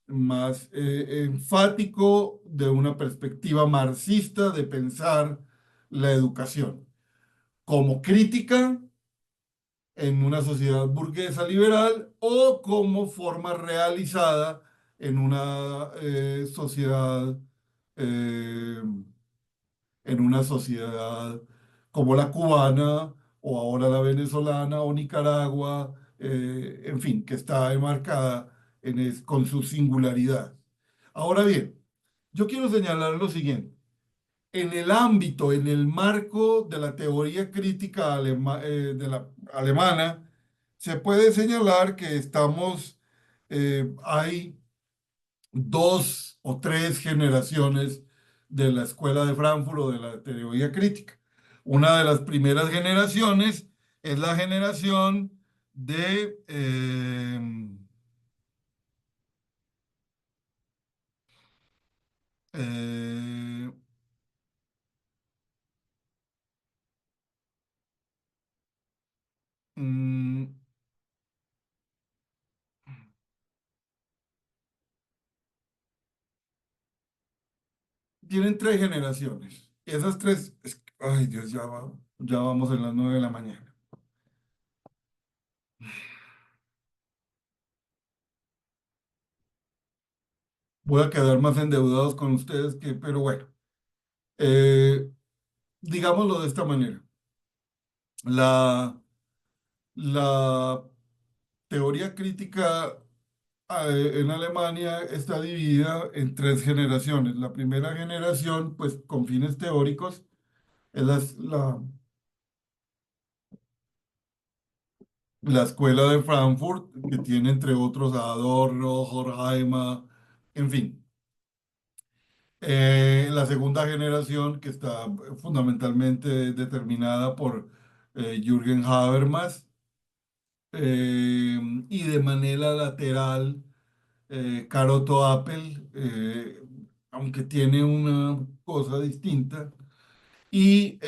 más enfático de una perspectiva marxista de pensar la educación como crítica en una sociedad burguesa liberal o como forma realizada en una sociedad eh, como la cubana o ahora la venezolana o Nicaragua, en fin, que está enmarcada con su singularidad. Ahora bien, yo quiero señalar lo siguiente. En el ámbito, en el marco de la teoría crítica de la alemana, se puede señalar que hay dos o tres generaciones de la escuela de Frankfurt o de la teoría crítica. Una de las primeras generaciones es la generación de, eh, mm, tienen tres generaciones. Y esas tres, ay Dios, ya vamos en las 9 de la mañana. Voy a quedar más endeudados con ustedes pero bueno, eh, digámoslo de esta manera. La, la teoría crítica en Alemania está dividida en tres generaciones. La primera generación, pues con fines teóricos, es la escuela de Frankfurt, que tiene entre otros a Adorno, Horkheimer, en fin. La segunda generación, que está fundamentalmente determinada por Jürgen Habermas, y de manera lateral, Caroto Appel, aunque tiene una cosa distinta. Y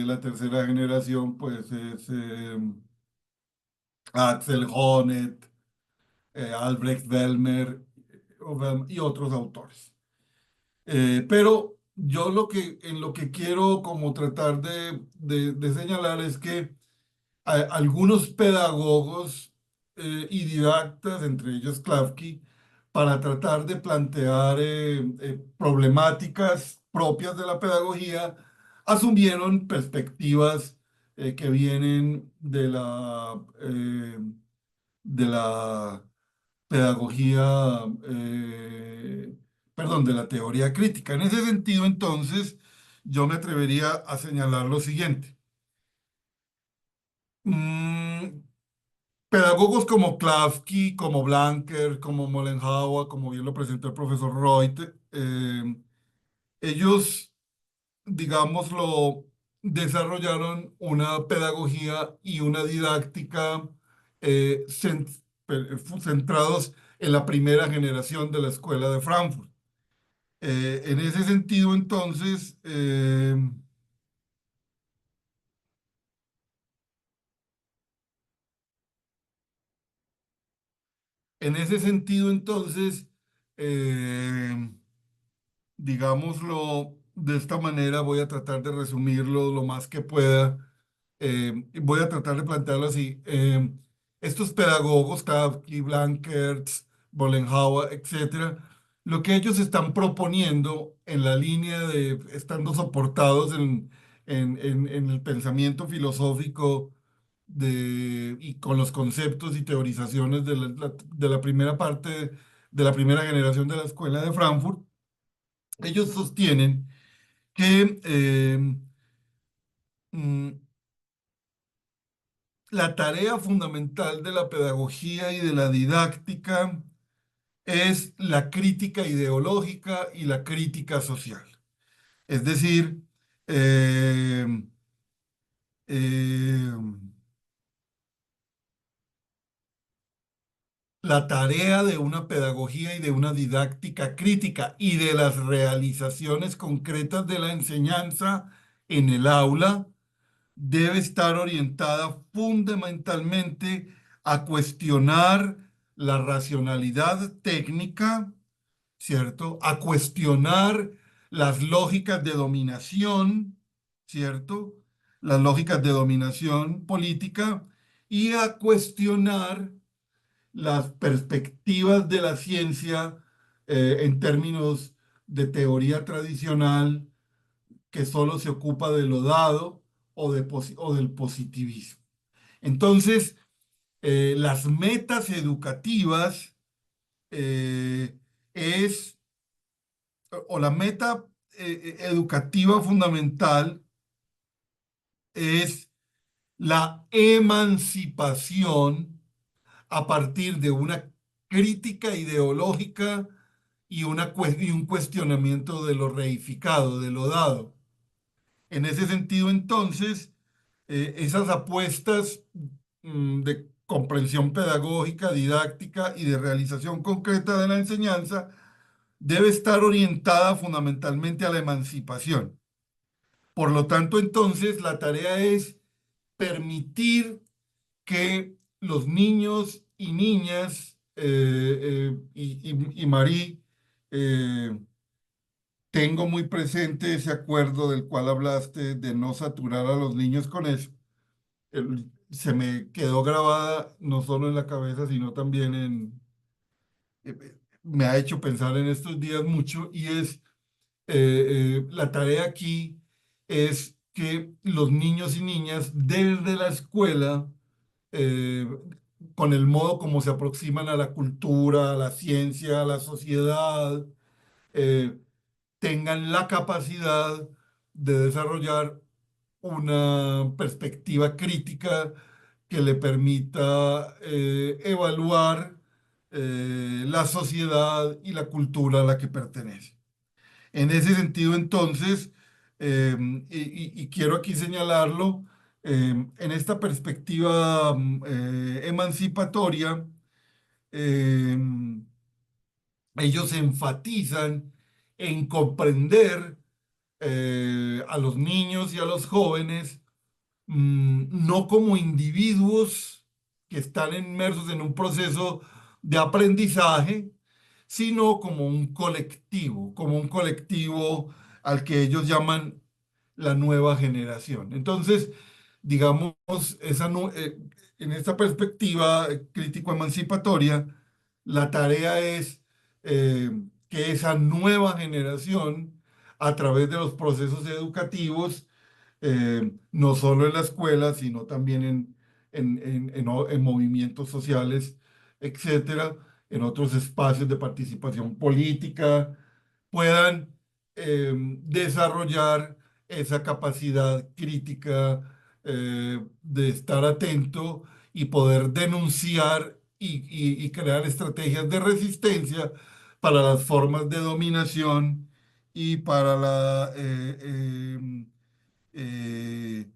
la tercera generación, pues, es Axel Honneth, Albrecht Wellmer y otros autores. Pero yo en lo que quiero como tratar de señalar es que algunos pedagogos y didactas, entre ellos Klafki, para tratar de plantear problemáticas propias de la pedagogía, asumieron perspectivas que vienen de la pedagogía, perdón, de la teoría crítica. En ese sentido, entonces, yo me atrevería a señalar lo siguiente. Mm, Pedagogos como Klafki, como Blanker, como Mollenhauer, como bien lo presentó el profesor Reuter, ellos, digámoslo, desarrollaron una pedagogía y una didáctica centrados en la primera generación de la escuela de Frankfurt. En ese sentido, entonces, en ese sentido, entonces, eh, digámoslo de esta manera, voy a tratar de resumirlo lo más que pueda. Y voy a tratar de plantearlo así. Estos pedagogos, Tafki, Blankertz, Bollenhauer, etcétera, lo que ellos están proponiendo en la línea de, estando soportados en el pensamiento filosófico y con los conceptos y teorizaciones de la primera parte, de la primera generación de la Escuela de Frankfurt, ellos sostienen que mm, la tarea fundamental de la pedagogía y de la didáctica es la crítica ideológica y la crítica social. Es decir, eh, eh, la tarea de una pedagogía y de una didáctica crítica y de las realizaciones concretas de la enseñanza en el aula debe estar orientada fundamentalmente a cuestionar la racionalidad técnica, ¿cierto? A cuestionar las lógicas de dominación, ¿cierto? Las lógicas de dominación política y a cuestionar las perspectivas de la ciencia en términos de teoría tradicional que solo se ocupa de lo dado o del positivismo. Entonces, las metas educativas eh, es, o la meta educativa fundamental es la emancipación a partir de una crítica ideológica y un cuestionamiento de lo reificado, de lo dado. En ese sentido, entonces, esas apuestas de comprensión pedagógica, didáctica y de realización concreta de la enseñanza debe estar orientada fundamentalmente a la emancipación. Por lo tanto, entonces, la tarea es permitir que los niños y niñas y Marí, tengo muy presente ese acuerdo del cual hablaste de no saturar a los niños con eso. Se me quedó grabada no solo en la cabeza, sino también me ha hecho pensar en estos días mucho y es la tarea aquí es que los niños y niñas desde la escuela, eh, con el modo como se aproximan a la cultura, a la ciencia, a la sociedad, eh, tengan la capacidad de desarrollar una perspectiva crítica que le permita evaluar la sociedad y la cultura a la que pertenece. En ese sentido, entonces, y quiero aquí señalarlo, en esta perspectiva emancipatoria, eh, ellos enfatizan en comprender a los niños y a los jóvenes no como individuos que están inmersos en un proceso de aprendizaje, sino como un colectivo al que ellos llaman la nueva generación. Entonces, digamos, en esta perspectiva crítico-emancipatoria, la tarea es que esa nueva generación, a través de los procesos educativos, no solo en la escuela, sino también en movimientos sociales, etcétera, en otros espacios de participación política, puedan desarrollar esa capacidad crítica de estar atento y poder denunciar y crear estrategias de resistencia para las formas de dominación y eh,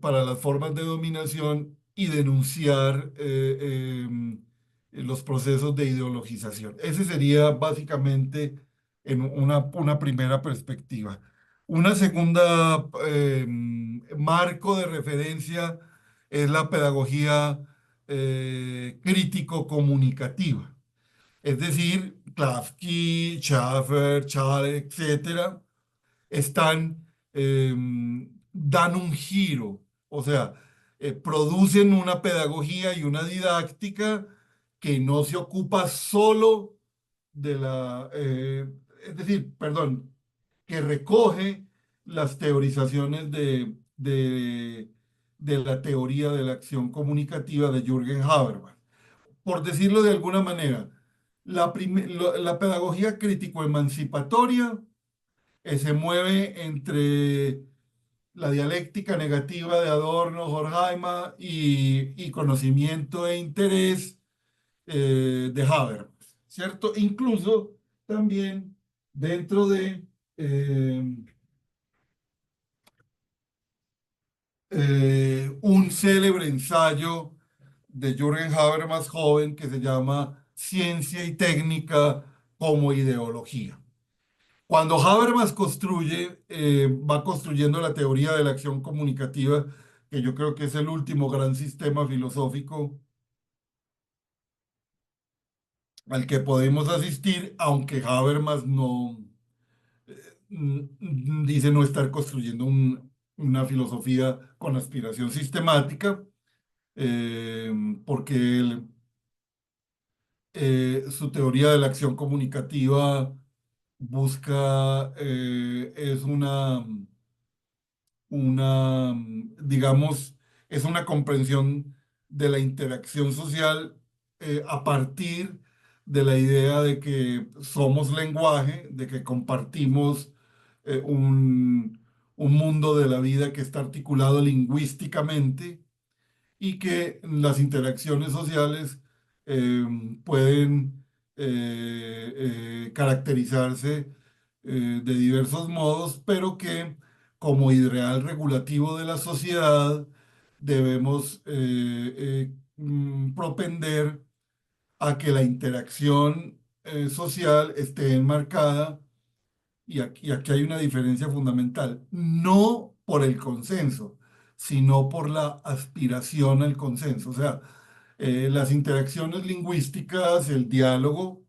para las formas de dominación y denunciar los procesos de ideologización. Ese sería básicamente en una primera perspectiva. Una segunda marco de referencia es la pedagogía crítico-comunicativa. Es decir, Klafki, Schaffer, Chale, etcétera, están, dan un giro, o sea, producen una pedagogía y una didáctica que no se ocupa solo es decir, perdón, que recoge las teorizaciones de la teoría de la acción comunicativa de Jürgen Habermas. Por decirlo de alguna manera, la pedagogía crítico-emancipatoria se mueve entre la dialéctica negativa de Adorno, Horkheimer y conocimiento e interés de Habermas, ¿cierto? Incluso también dentro de eh, un célebre ensayo de Jürgen Habermas joven que se llama Ciencia y Técnica como Ideología. Cuando Habermas va construyendo la teoría de la acción comunicativa, que yo creo que es el último gran sistema filosófico al que podemos asistir, aunque Habermas no dice no estar construyendo una filosofía con aspiración sistemática, eh, porque su teoría de la acción comunicativa es digamos, es una comprensión de la interacción social a partir de la idea de que somos lenguaje, de que compartimos un mundo de la vida que está articulado lingüísticamente y que las interacciones sociales eh, pueden caracterizarse de diversos modos, pero que como ideal regulativo de la sociedad debemos propender a que la interacción social esté enmarcada y aquí hay una diferencia fundamental, no por el consenso, sino por la aspiración al consenso. O sea, las interacciones lingüísticas, el diálogo,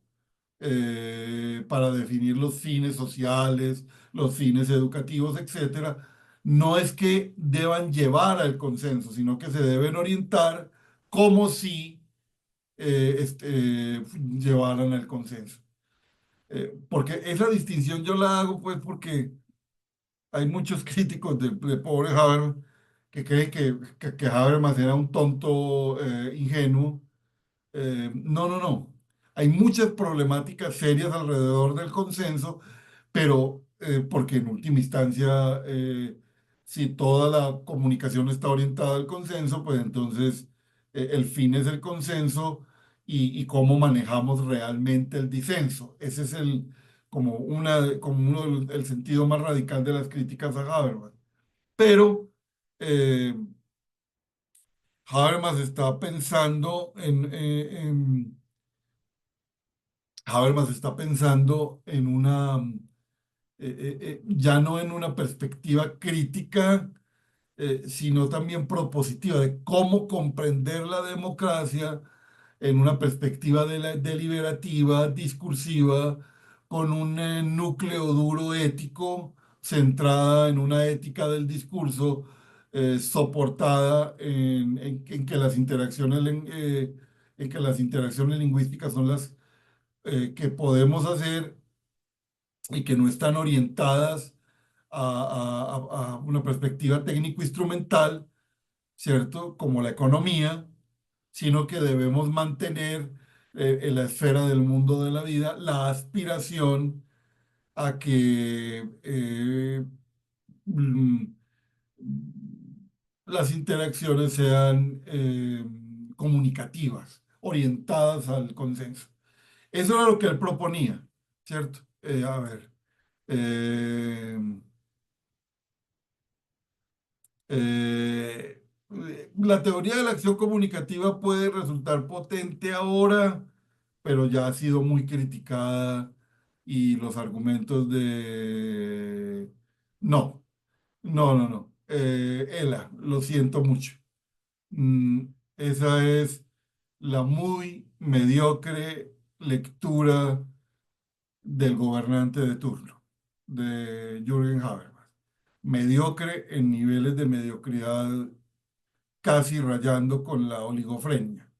para definir los fines sociales, los fines educativos, etcétera, no es que deban llevar al consenso, sino que se deben orientar como si llevaran al consenso. Porque esa distinción yo la hago pues porque hay muchos críticos de pobre Habermas que creen que Habermas era un tonto ingenuo. No, no, no. Hay muchas problemáticas serias alrededor del consenso, pero porque en última instancia, si toda la comunicación está orientada al consenso, pues entonces el fin es el consenso y cómo manejamos realmente el disenso. Ese es el sentido más radical de las críticas a Habermas. Pero eh, Habermas está pensando Habermas está pensando en ya no en una perspectiva crítica, sino también propositiva de cómo comprender la democracia en una perspectiva deliberativa, discursiva, con un núcleo duro ético, centrada en una ética del discurso, soportada en que en que las interacciones lingüísticas son las que podemos hacer y que no están orientadas a una perspectiva técnico-instrumental, ¿cierto? Como la economía, sino que debemos mantener en la esfera del mundo de la vida la aspiración a que mm, las interacciones sean comunicativas, orientadas al consenso. Eso era lo que él proponía, ¿cierto? A ver. eh, Eh, la teoría de la acción comunicativa puede resultar potente ahora, pero ya ha sido muy criticada y los argumentos de... No, no, no, no. Ela, lo siento mucho. Mm, esa es la muy mediocre lectura del gobernante de turno, de Jürgen Habermas. Mediocre en niveles de mediocridad casi rayando con la oligofrenia.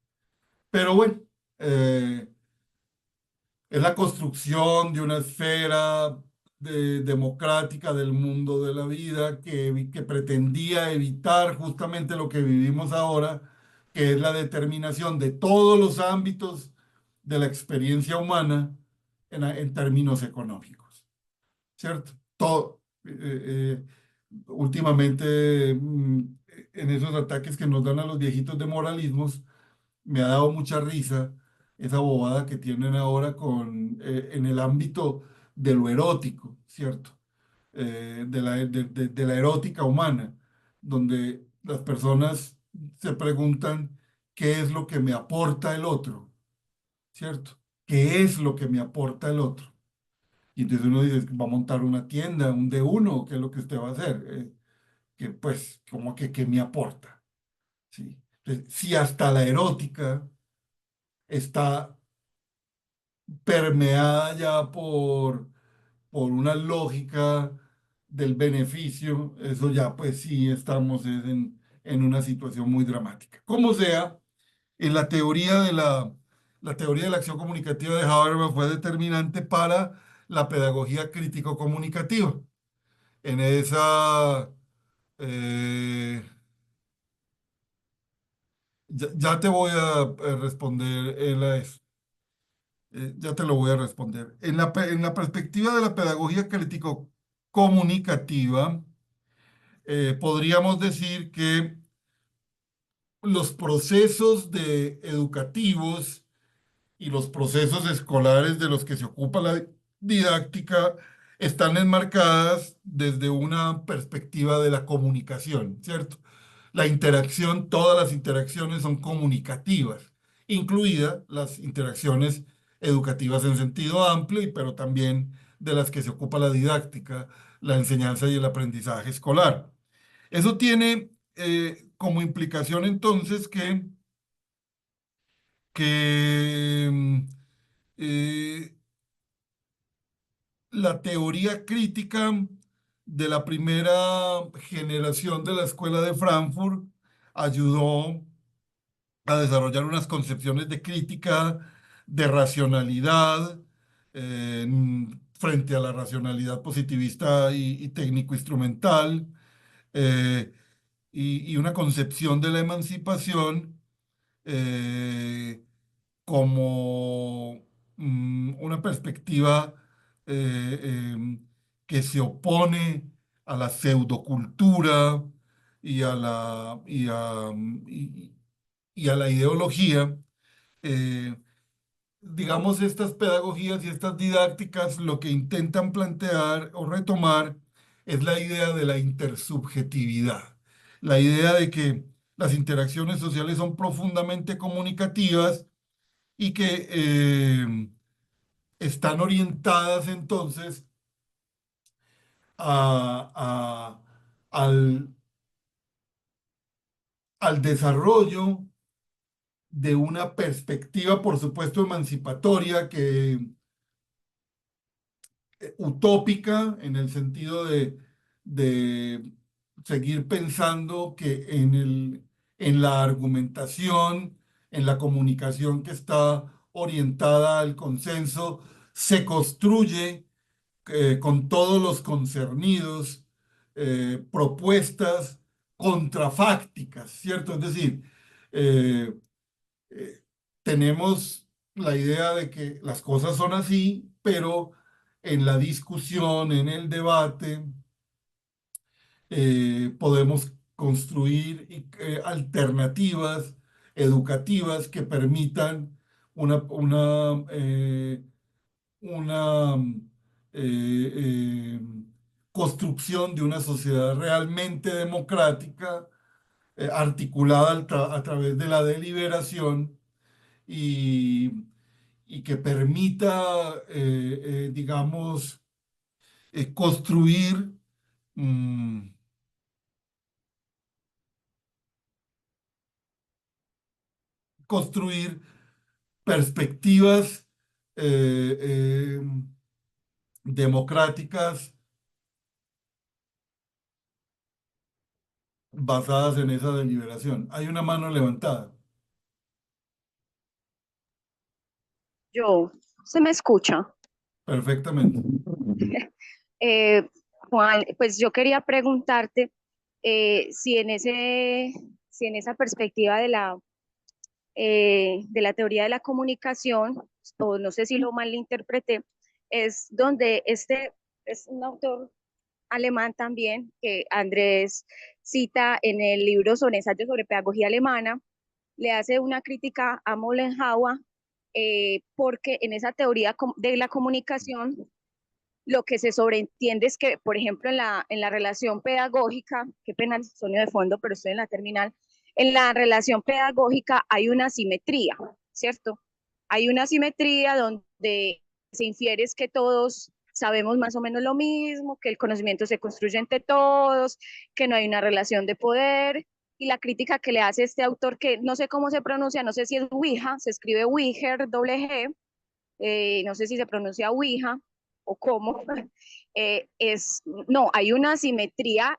Pero bueno, eh, Es la construcción de una esfera democrática del mundo de la vida que pretendía evitar justamente lo que vivimos ahora, que es la determinación de todos los ámbitos de la experiencia humana en términos económicos, ¿cierto? Todo. Últimamente, en esos ataques que nos dan a los viejitos de moralismos, me ha dado mucha risa esa bobada que tienen ahora en el ámbito de lo erótico, ¿cierto? De la erótica humana, donde las personas se preguntan qué es lo que me aporta el otro, ¿cierto? ¿Qué es lo que me aporta el otro? Y entonces uno dice, va a montar una tienda, un de uno, ¿qué es lo que usted va a hacer? Que pues, como que, ¿qué me aporta? ¿Sí? Entonces, si hasta la erótica está permeada ya por una lógica del beneficio, eso ya pues sí estamos en una situación muy dramática. Como sea, en la teoría de la acción comunicativa de Habermas fue determinante para la pedagogía crítico-comunicativa. En esa, eh, ya te voy a responder, ya te lo voy a responder. En la perspectiva de la pedagogía crítico-comunicativa, podríamos decir que los procesos educativos y los procesos escolares de los que se ocupa la didáctica están enmarcadas desde una perspectiva de la comunicación, ¿cierto? La interacción, todas las interacciones son comunicativas, incluidas las interacciones educativas en sentido amplio, pero también de las que se ocupa la didáctica, la enseñanza y el aprendizaje escolar. Eso tiene como implicación entonces que eh, la teoría crítica de la primera generación de la Escuela de Frankfurt ayudó a desarrollar unas concepciones de crítica, de racionalidad, frente a la racionalidad positivista y técnico-instrumental, eh, y una concepción de la emancipación eh, como una perspectiva que se opone a la pseudocultura y a la ideología. eh, digamos, estas pedagogías y estas didácticas lo que intentan plantear o retomar es la idea de la intersubjetividad, la idea de que las interacciones sociales son profundamente comunicativas y que están orientadas entonces a- al, al desarrollo de una perspectiva, por supuesto, emancipatoria, utópica en el sentido de seguir pensando que en la argumentación, en la comunicación que está orientada al consenso, se construye con todos los concernidos propuestas contrafácticas, ¿cierto? Es decir, eh, eh, tenemos la idea de que las cosas son así, pero en la discusión, en el debate, podemos construir alternativas educativas que permitan una eh, construcción de una sociedad realmente democrática, articulada a través de la deliberación y, y que permita, digamos, construir, mm, construir perspectivas eh, eh, democráticas basadas en esa deliberación. Hay una mano levantada. Yo. ¿Se me escucha? Perfectamente. Eh, Juan, pues yo quería preguntarte si si en esa perspectiva de la teoría de la comunicación, o no sé si lo malinterpreté, es donde este es un autor alemán también, que Andrés cita en el libro sobre ensayos sobre pedagogía alemana, le hace una crítica a Mollenhauer, porque en esa teoría de la comunicación lo que se sobreentiende es que, por ejemplo, en la relación pedagógica, qué pena el sonido de fondo, pero estoy en la terminal, en la relación pedagógica hay una simetría, ¿cierto? Hay una simetría donde se infiere es que todos sabemos más o menos lo mismo, que el conocimiento se construye entre todos, que no hay una relación de poder. Y la crítica que le hace este autor, que no sé cómo se pronuncia, no sé si es Ouija, se escribe Wiger, doble G, no sé si se pronuncia Ouija o cómo, no, hay una asimetría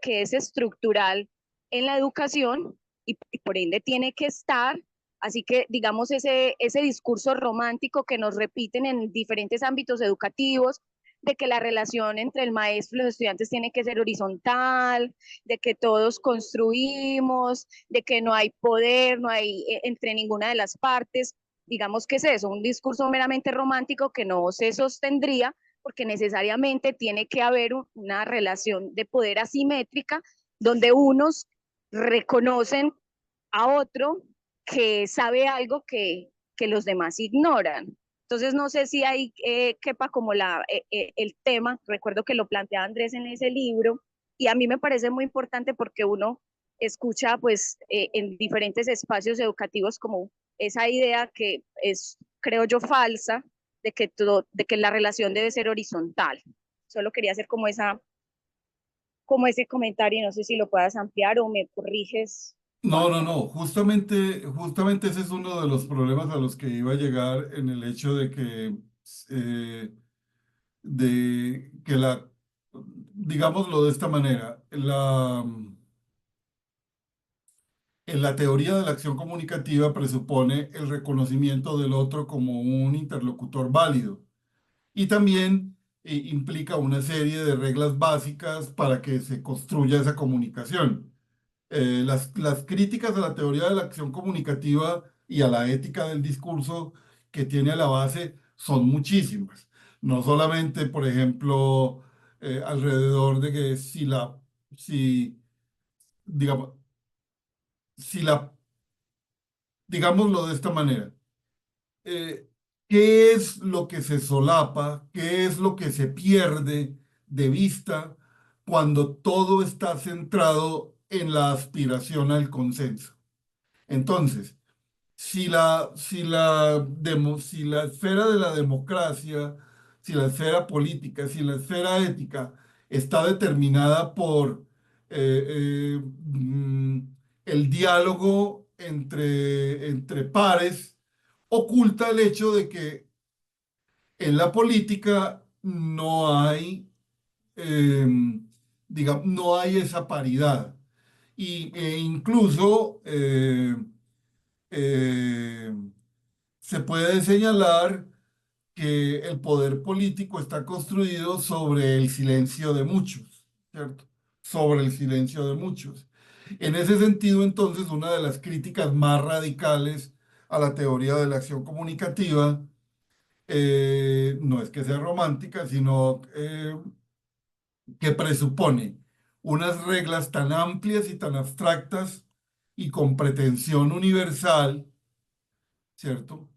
que es estructural en la educación y por ende tiene que estar. Así que, digamos, ese discurso romántico que nos repiten en diferentes ámbitos educativos, de que la relación entre el maestro y los estudiantes tiene que ser horizontal, de que todos construimos, de que no hay poder, no hay entre ninguna de las partes. Digamos que es eso, un discurso meramente romántico que no se sostendría porque necesariamente tiene que haber una relación de poder asimétrica donde unos reconocen a otro que sabe algo que los demás ignoran. Entonces no sé si hay quepa como el tema, recuerdo que lo plantea Andrés en ese libro y a mí me parece muy importante porque uno escucha pues en diferentes espacios educativos como esa idea que es, creo yo, falsa de que la relación debe ser horizontal. Solo quería hacer como ese comentario, no sé si lo puedas ampliar o me corriges, No, Juan. no, no. Justamente ese es uno de los problemas a los que iba a llegar en el hecho eh, de que digámoslo de esta manera, en la teoría de la acción comunicativa presupone el reconocimiento del otro como un interlocutor válido y también implica una serie de reglas básicas para que se construya esa comunicación. Las críticas a la teoría de la acción comunicativa y a la ética del discurso que tiene a la base son muchísimas. No solamente, por ejemplo, alrededor de que si, digamos, si la, digámoslo de esta manera, eh, ¿qué es lo que se solapa? ¿Qué es lo que se pierde de vista cuando todo está centrado en la aspiración al consenso? Entonces, si la esfera de la democracia, si la esfera política, si la esfera ética está determinada por el diálogo entre pares, oculta el hecho de que en la política no hay, eh, digamos, no hay esa paridad. E incluso eh, se puede señalar que el poder político está construido sobre el silencio de muchos, ¿cierto? Sobre el silencio de muchos. En ese sentido, entonces, una de las críticas más radicales a la teoría de la acción comunicativa no es que sea romántica, sino que presupone unas reglas tan amplias y tan abstractas y con pretensión universal, ¿cierto?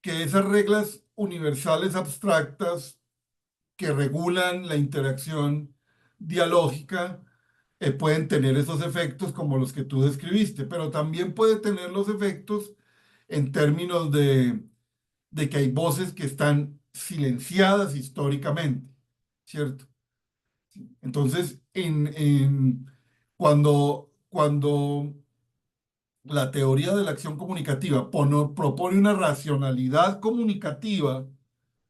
Que esas reglas universales abstractas que regulan la interacción dialógica pueden tener esos efectos como los que tú describiste, pero también puede tener los efectos en términos de que hay voces que están silenciadas históricamente, ¿cierto? Entonces, cuando la teoría de la acción comunicativa propone una racionalidad comunicativa,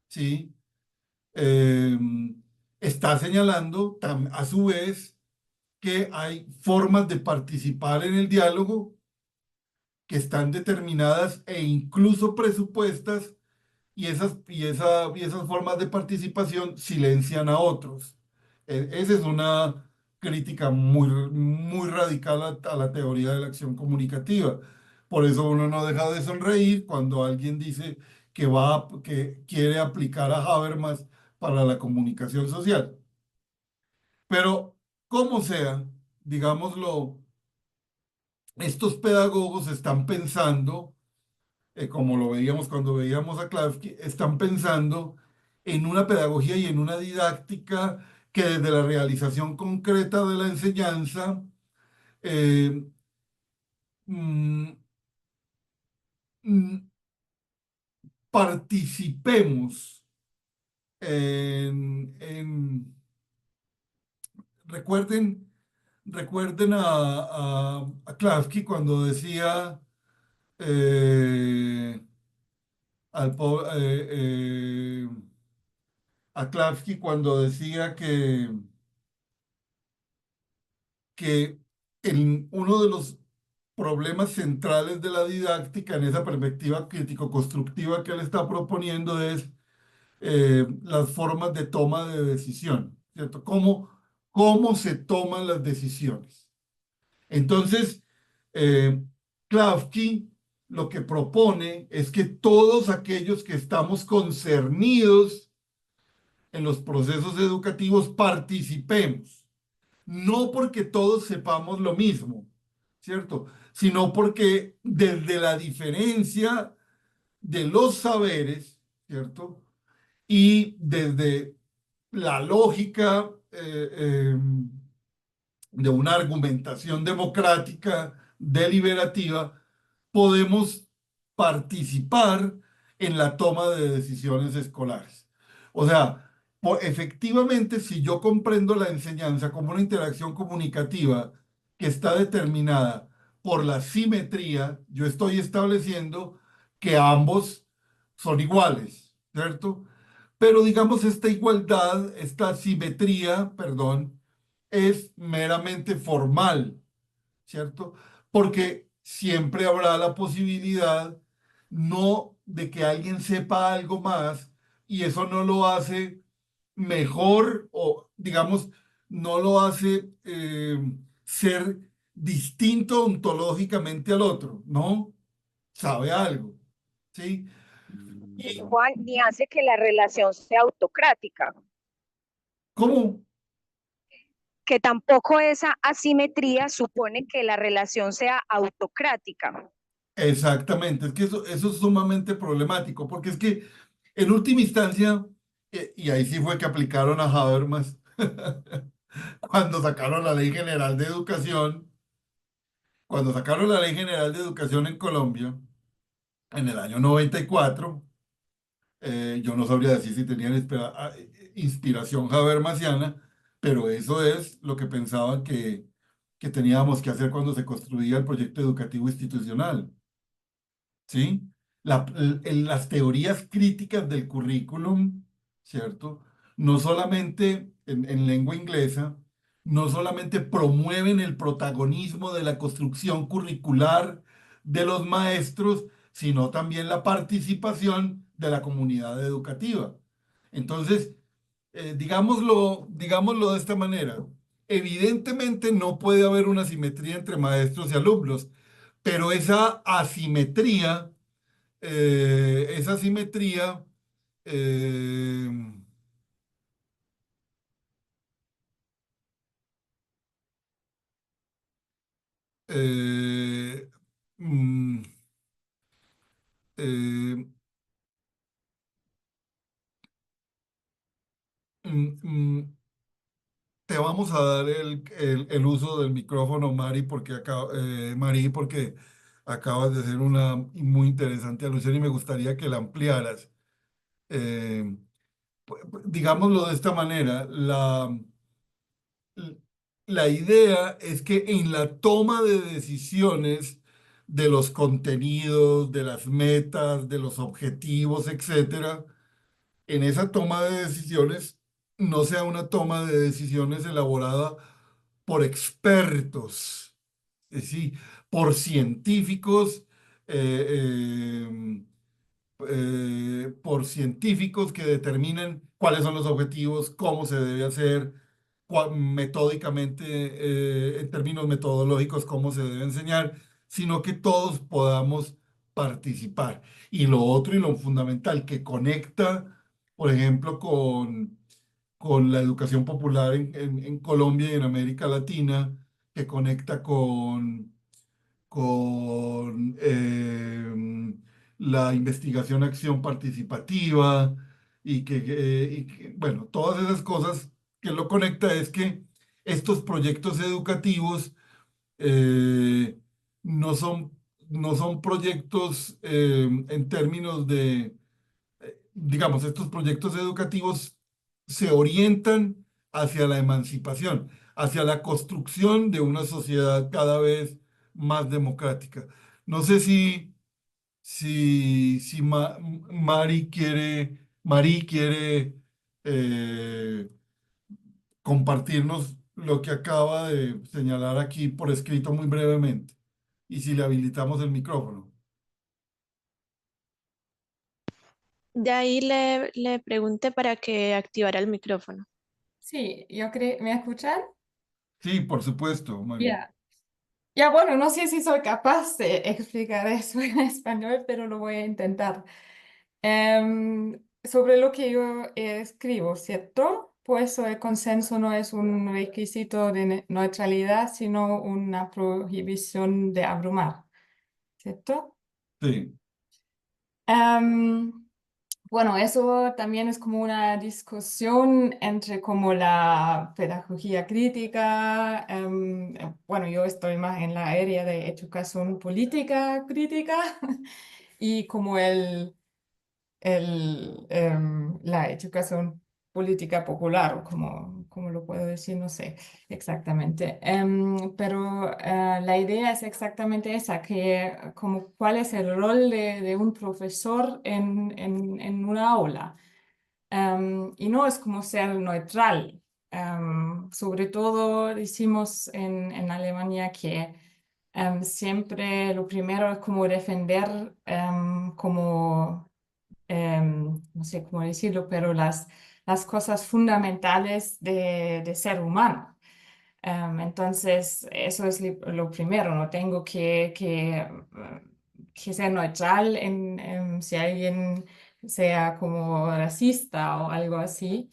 ¿sí? Eh, Está señalando a su vez que hay formas de participar en el diálogo que están determinadas e incluso presupuestas y esas formas de participación silencian a otros. Esa es una crítica muy radical a la teoría de la acción comunicativa. Por eso uno no deja de sonreír cuando alguien dice que quiere aplicar a Habermas para la comunicación social. Pero, como sea, digámoslo, estos pedagogos están pensando, como lo veíamos cuando veíamos a Klafki, están pensando en una pedagogía y en una didáctica que desde la realización concreta de la enseñanza eh, mm, mm, participemos recuerden, recuerden a Klafki cuando decía eh, al po- a Klafki cuando decía que uno de los problemas centrales de la didáctica en esa perspectiva crítico-constructiva que él está proponiendo es las formas de toma de decisión, ¿cierto? ¿Cómo se toman las decisiones? Entonces, eh, Klafki lo que propone es que todos aquellos que estamos concernidos en los procesos educativos participemos, no porque todos sepamos lo mismo, ¿cierto? Sino porque desde la diferencia de los saberes, ¿cierto? Y desde la lógica de una argumentación democrática, deliberativa, podemos participar en la toma de decisiones escolares. O sea, efectivamente, si yo comprendo la enseñanza como una interacción comunicativa que está determinada por la simetría, yo estoy estableciendo que ambos son iguales, ¿cierto? Pero digamos, esta igualdad, esta simetría, perdón, es meramente formal, ¿cierto? Porque siempre habrá la posibilidad no de que alguien sepa algo más y eso no lo hace mejor o, digamos, no lo hace ser distinto ontológicamente al otro, ¿no? Sabe algo, ¿sí? Y, Juan, ni hace que la relación sea autocrática, ¿cómo? que tampoco esa asimetría supone que la relación sea autocrática. Exactamente, es que eso es sumamente problemático, porque es que en última instancia, y ahí sí fue que aplicaron a Habermas, cuando sacaron la Ley General de Educación, cuando sacaron la Ley General de Educación en Colombia, en el año 94, yo no sabría decir si tenían inspiración habermasiana, pero eso es lo que pensaban que teníamos que hacer cuando se construía el proyecto educativo institucional. ¿Sí? Las teorías críticas del currículum, ¿cierto? No solamente en lengua inglesa, no solamente promueven el protagonismo de la construcción curricular de los maestros, sino también la participación de la comunidad educativa. Entonces, digámoslo de esta manera. Evidentemente no puede haber una simetría entre maestros y alumnos, pero esa simetría eh, eh, mm, eh, mm, mm, te vamos a dar el uso del micrófono, Mari, porque acabas de hacer una muy interesante alusión y me gustaría que la ampliaras. Eh, digámoslo de esta manera, la idea es que en la toma de decisiones de los contenidos, de las metas, de los objetivos, etcétera, en esa toma de decisiones no sea una toma de decisiones elaborada por expertos, es decir, por científicos eh, por científicos que determinen cuáles son los objetivos, cómo se debe hacer, metódicamente, en términos metodológicos, cómo se debe enseñar, sino que todos podamos participar. Y lo otro y lo fundamental, que conecta, por ejemplo, con la educación popular en Colombia y en América Latina, que conecta con la investigación acción participativa bueno, todas esas cosas que lo conecta es que estos proyectos educativos eh, no son, no son proyectos en términos de digamos, estos proyectos educativos se orientan hacia la emancipación, hacia la construcción de una sociedad cada vez más democrática. No sé si Mari quiere eh, compartirnos lo que acaba de señalar aquí por escrito muy brevemente, y si le habilitamos el micrófono. De ahí le pregunté para que activara el micrófono. Sí, yo creo, ¿me escuchan? Sí, por supuesto, Mari. Ya. Ya, bueno, no sé si soy capaz de explicar eso en español, pero lo voy a intentar. Sobre lo que yo escribo, ¿cierto? Pues el consenso no es un requisito de neutralidad, sino una prohibición de abrumar, ¿cierto? Sí, Em, bueno, eso también es como una discusión entre como la pedagogía crítica, bueno, yo estoy más en la área de educación política crítica y como la educación política popular, o como lo puedo decir, no sé exactamente. Pero la idea es exactamente esa, que como cuál es el rol de un profesor en una aula. Y no es como ser neutral. Sobre todo decimos en Alemania que siempre lo primero es como defender como no sé cómo decirlo, pero las cosas fundamentales de ser humano. Entonces, eso es lo primero, no tengo que ser neutral si alguien sea como racista o algo así.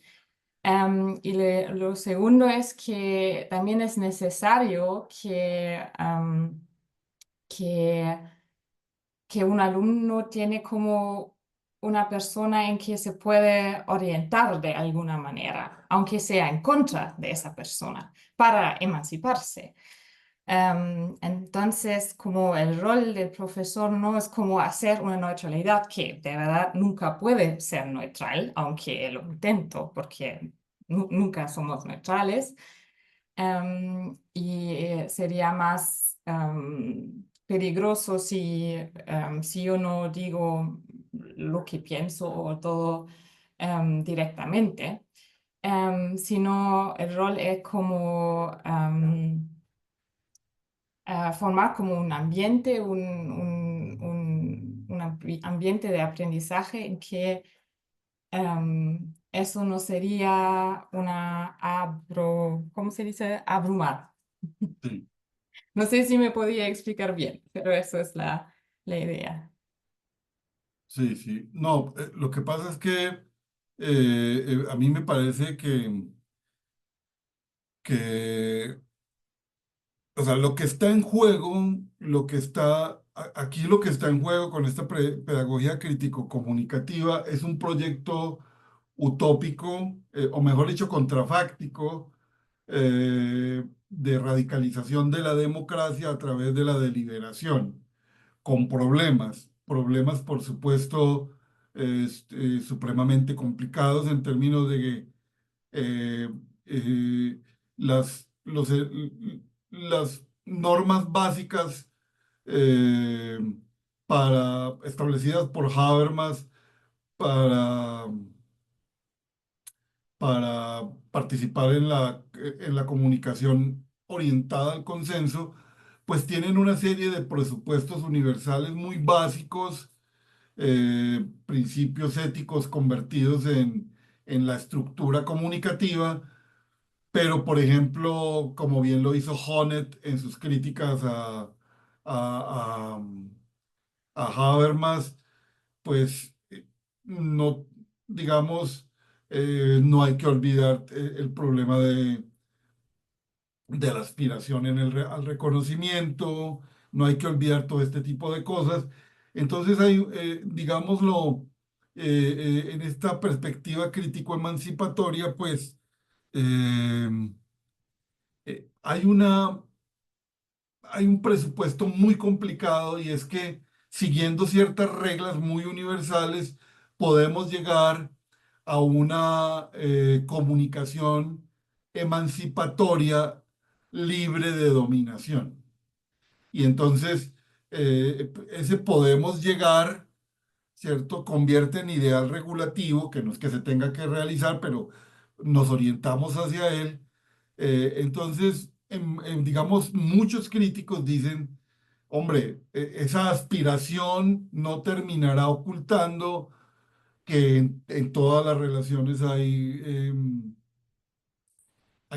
Y lo segundo es que también es necesario que que un alumno tiene como una persona en que se puede orientar de alguna manera, aunque sea en contra de esa persona, para emanciparse. Entonces, como el rol del profesor no es como hacer una neutralidad que de verdad nunca puede ser neutral, aunque lo intento, porque nunca somos neutrales. Sería más peligroso si yo no digo lo que pienso o todo directamente, sino el rol es como formar como un ambiente, un ambiente de aprendizaje en que eso no sería ¿cómo se dice? Abrumar. sí. No sé si me podía explicar bien, pero eso es la idea. Sí, sí. No, lo que pasa es que a mí me parece que, o sea, lo que está en juego, aquí lo que está en juego con esta pedagogía crítico-comunicativa es un proyecto utópico, o mejor dicho, contrafáctico, de radicalización de la democracia a través de la deliberación, con problemas por supuesto supremamente complicados en términos de que eh, eh, las normas básicas eh, establecidas por Habermas para, para participar en la comunicación orientada al consenso, pues tienen una serie de presupuestos universales muy básicos principios éticos convertidos en la estructura comunicativa, pero por ejemplo, como bien lo hizo Honneth en sus críticas a, a Habermas, pues no, digamos, no hay que olvidar el problema de la aspiración al reconocimiento, no hay que olvidar todo este tipo de cosas. Entonces hay, digámoslo, en esta perspectiva crítico-emancipatoria, pues eh, hay hay un presupuesto muy complicado y es que siguiendo ciertas reglas muy universales podemos llegar a una comunicación emancipatoria libre de dominación. Y entonces ese podemos llegar, ¿cierto? Convierte en ideal regulativo, que no es que se tenga que realizar, pero nos orientamos hacia él. Entonces, digamos, muchos críticos dicen, hombre, esa aspiración no terminará ocultando que en todas las relaciones hay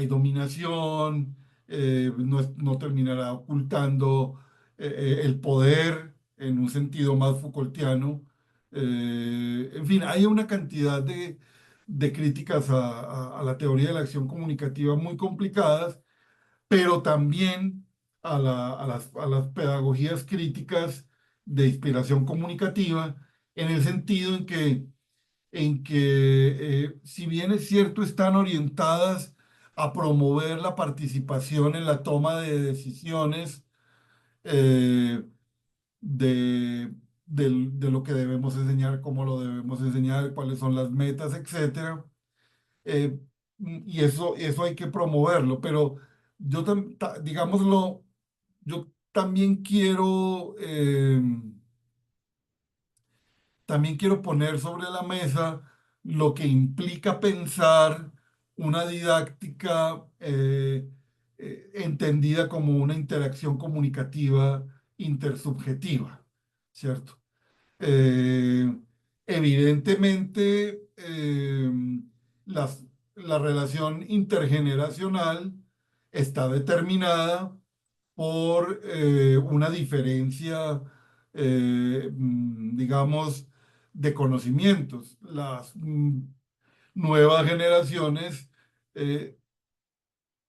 dominación, no terminará ocultando el poder en un sentido más Foucaultiano. En fin, hay una cantidad de críticas a la teoría de la acción comunicativa muy complicadas, pero también a las pedagogías críticas de inspiración comunicativa, en el sentido en que si bien es cierto, están orientadas a promover la participación en la toma de decisiones eh, de, de lo que debemos enseñar, cómo lo debemos enseñar, cuáles son las metas, etcétera. Eh, y eso hay que promoverlo, pero digámoslo, yo también quiero poner sobre la mesa lo que implica pensar una didáctica entendida como una interacción comunicativa intersubjetiva, ¿cierto? Eh, Evidentemente, la relación intergeneracional está determinada por una diferencia, digamos, de conocimientos. Las nuevas generaciones eh,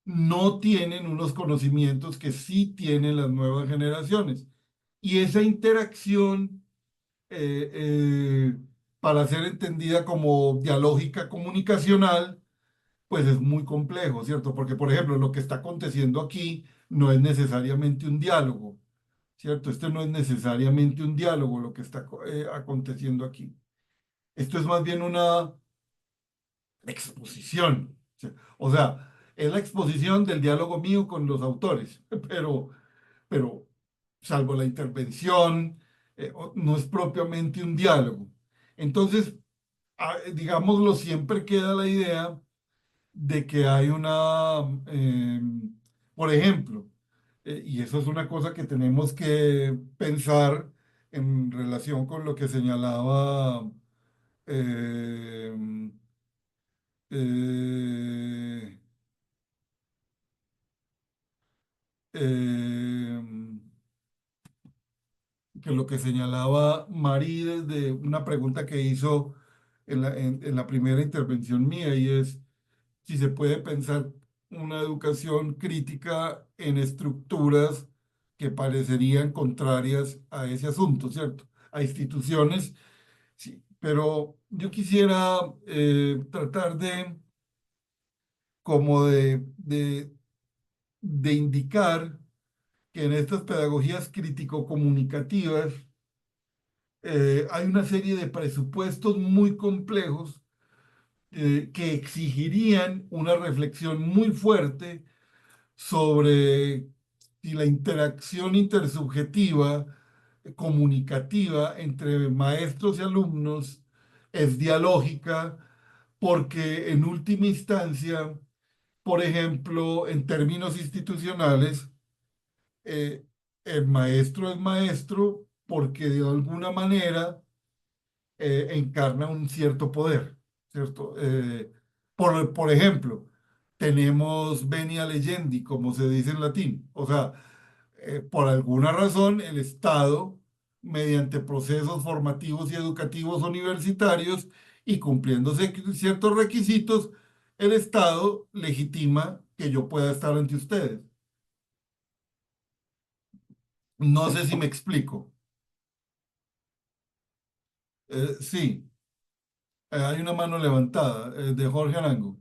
no tienen unos conocimientos que sí tienen las nuevas generaciones. Y esa interacción, eh, eh, para ser entendida como dialógica comunicacional, pues es muy complejo, ¿cierto? Porque, por ejemplo, lo que está aconteciendo aquí no es necesariamente un diálogo, ¿cierto? Este no es necesariamente un diálogo lo que está aconteciendo aquí. Esto es más bien una exposición. ¿Sí? O sea, es la exposición del diálogo mío con los autores, pero salvo la intervención, no es propiamente un diálogo. Entonces, digámoslo, siempre queda la idea de que hay por ejemplo, y eso es una cosa que tenemos que pensar en relación con lo que señalaba eh, eh, eh, que lo que señalaba Marí desde una pregunta que hizo en la primera intervención mía, y es si se puede pensar una educación crítica en estructuras que parecerían contrarias a ese asunto, ¿cierto? A instituciones, sí. Pero yo quisiera tratar de, como de indicar que en estas pedagogías crítico-comunicativas hay una serie de presupuestos muy complejos que exigirían una reflexión muy fuerte sobre si la interacción intersubjetiva, comunicativa entre maestros y alumnos es dialógica, porque en última instancia, por ejemplo, en términos institucionales, eh, el maestro es maestro porque de alguna manera encarna un cierto poder, ¿cierto? Por ejemplo, tenemos venia legendi, como se dice en latín. O sea, por alguna razón, el Estado, mediante procesos formativos y educativos universitarios y cumpliéndose ciertos requisitos, el Estado legitima que yo pueda estar ante ustedes. No sé si me explico. Sí, hay una mano levantada, de Jorge Arango.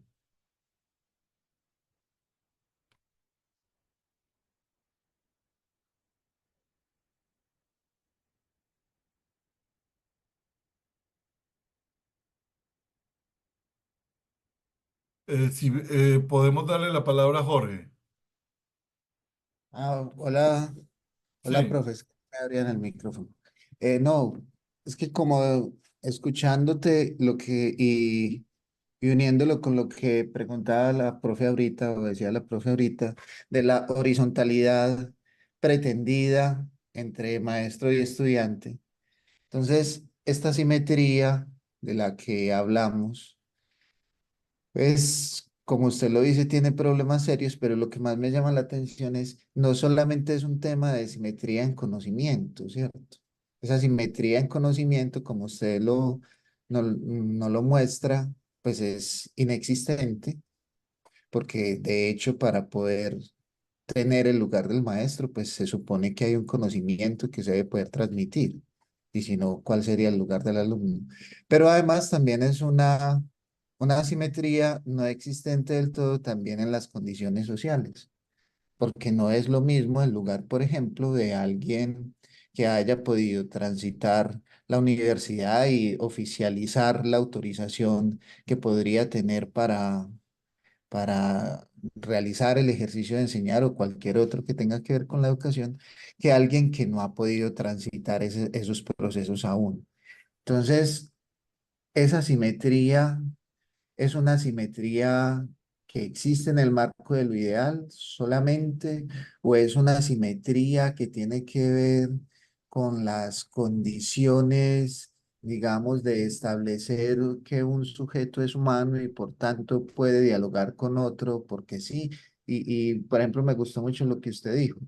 Si podemos darle la palabra a Jorge. Hola, hola, Sí. profes. Me abrían el micrófono. No, es que como escuchándote y uniéndolo con lo que preguntaba la profe ahorita, o decía la profe ahorita, de la horizontalidad pretendida entre maestro y estudiante. Entonces, esta simetría de la que hablamos, pues, como usted lo dice, tiene problemas serios, pero lo que más me llama la atención es, no solamente es un tema de simetría en conocimiento, ¿cierto? Esa simetría en conocimiento, como usted no lo muestra, pues es inexistente, porque de hecho para poder tener el lugar del maestro, pues se supone que hay un conocimiento que se debe poder transmitir, y si no, ¿cuál sería el lugar del alumno? Pero además también es una asimetría no existente del todo también en las condiciones sociales, porque no es lo mismo el lugar, por ejemplo, de alguien que haya podido transitar la universidad y oficializar la autorización que podría tener para realizar el ejercicio de enseñar o cualquier otro que tenga que ver con la educación, que alguien que no ha podido transitar esos procesos aún. Entonces, esa simetría es una simetría que existe en el marco de lo ideal solamente, o es una simetría que tiene que ver con las condiciones, digamos, de establecer que un sujeto es humano y por tanto puede dialogar con otro, porque sí. Por ejemplo, me gustó mucho lo que usted dijo.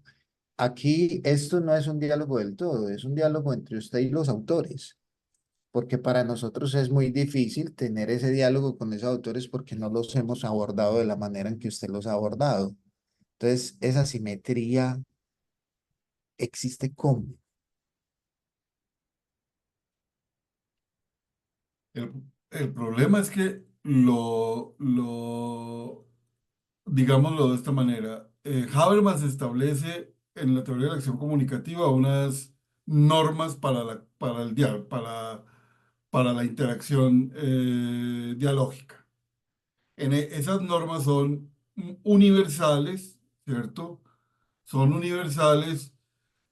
Aquí esto no es un diálogo del todo, es un diálogo entre usted y los autores, porque para nosotros es muy difícil tener ese diálogo con esos autores porque no los hemos abordado de la manera en que usted los ha abordado. Entonces, esa simetría existe como. El, el problema es que digámoslo de esta manera, Habermas establece en la teoría de la acción comunicativa unas normas para para la interacción dialógica. Esas normas son universales, ¿cierto? Son universales,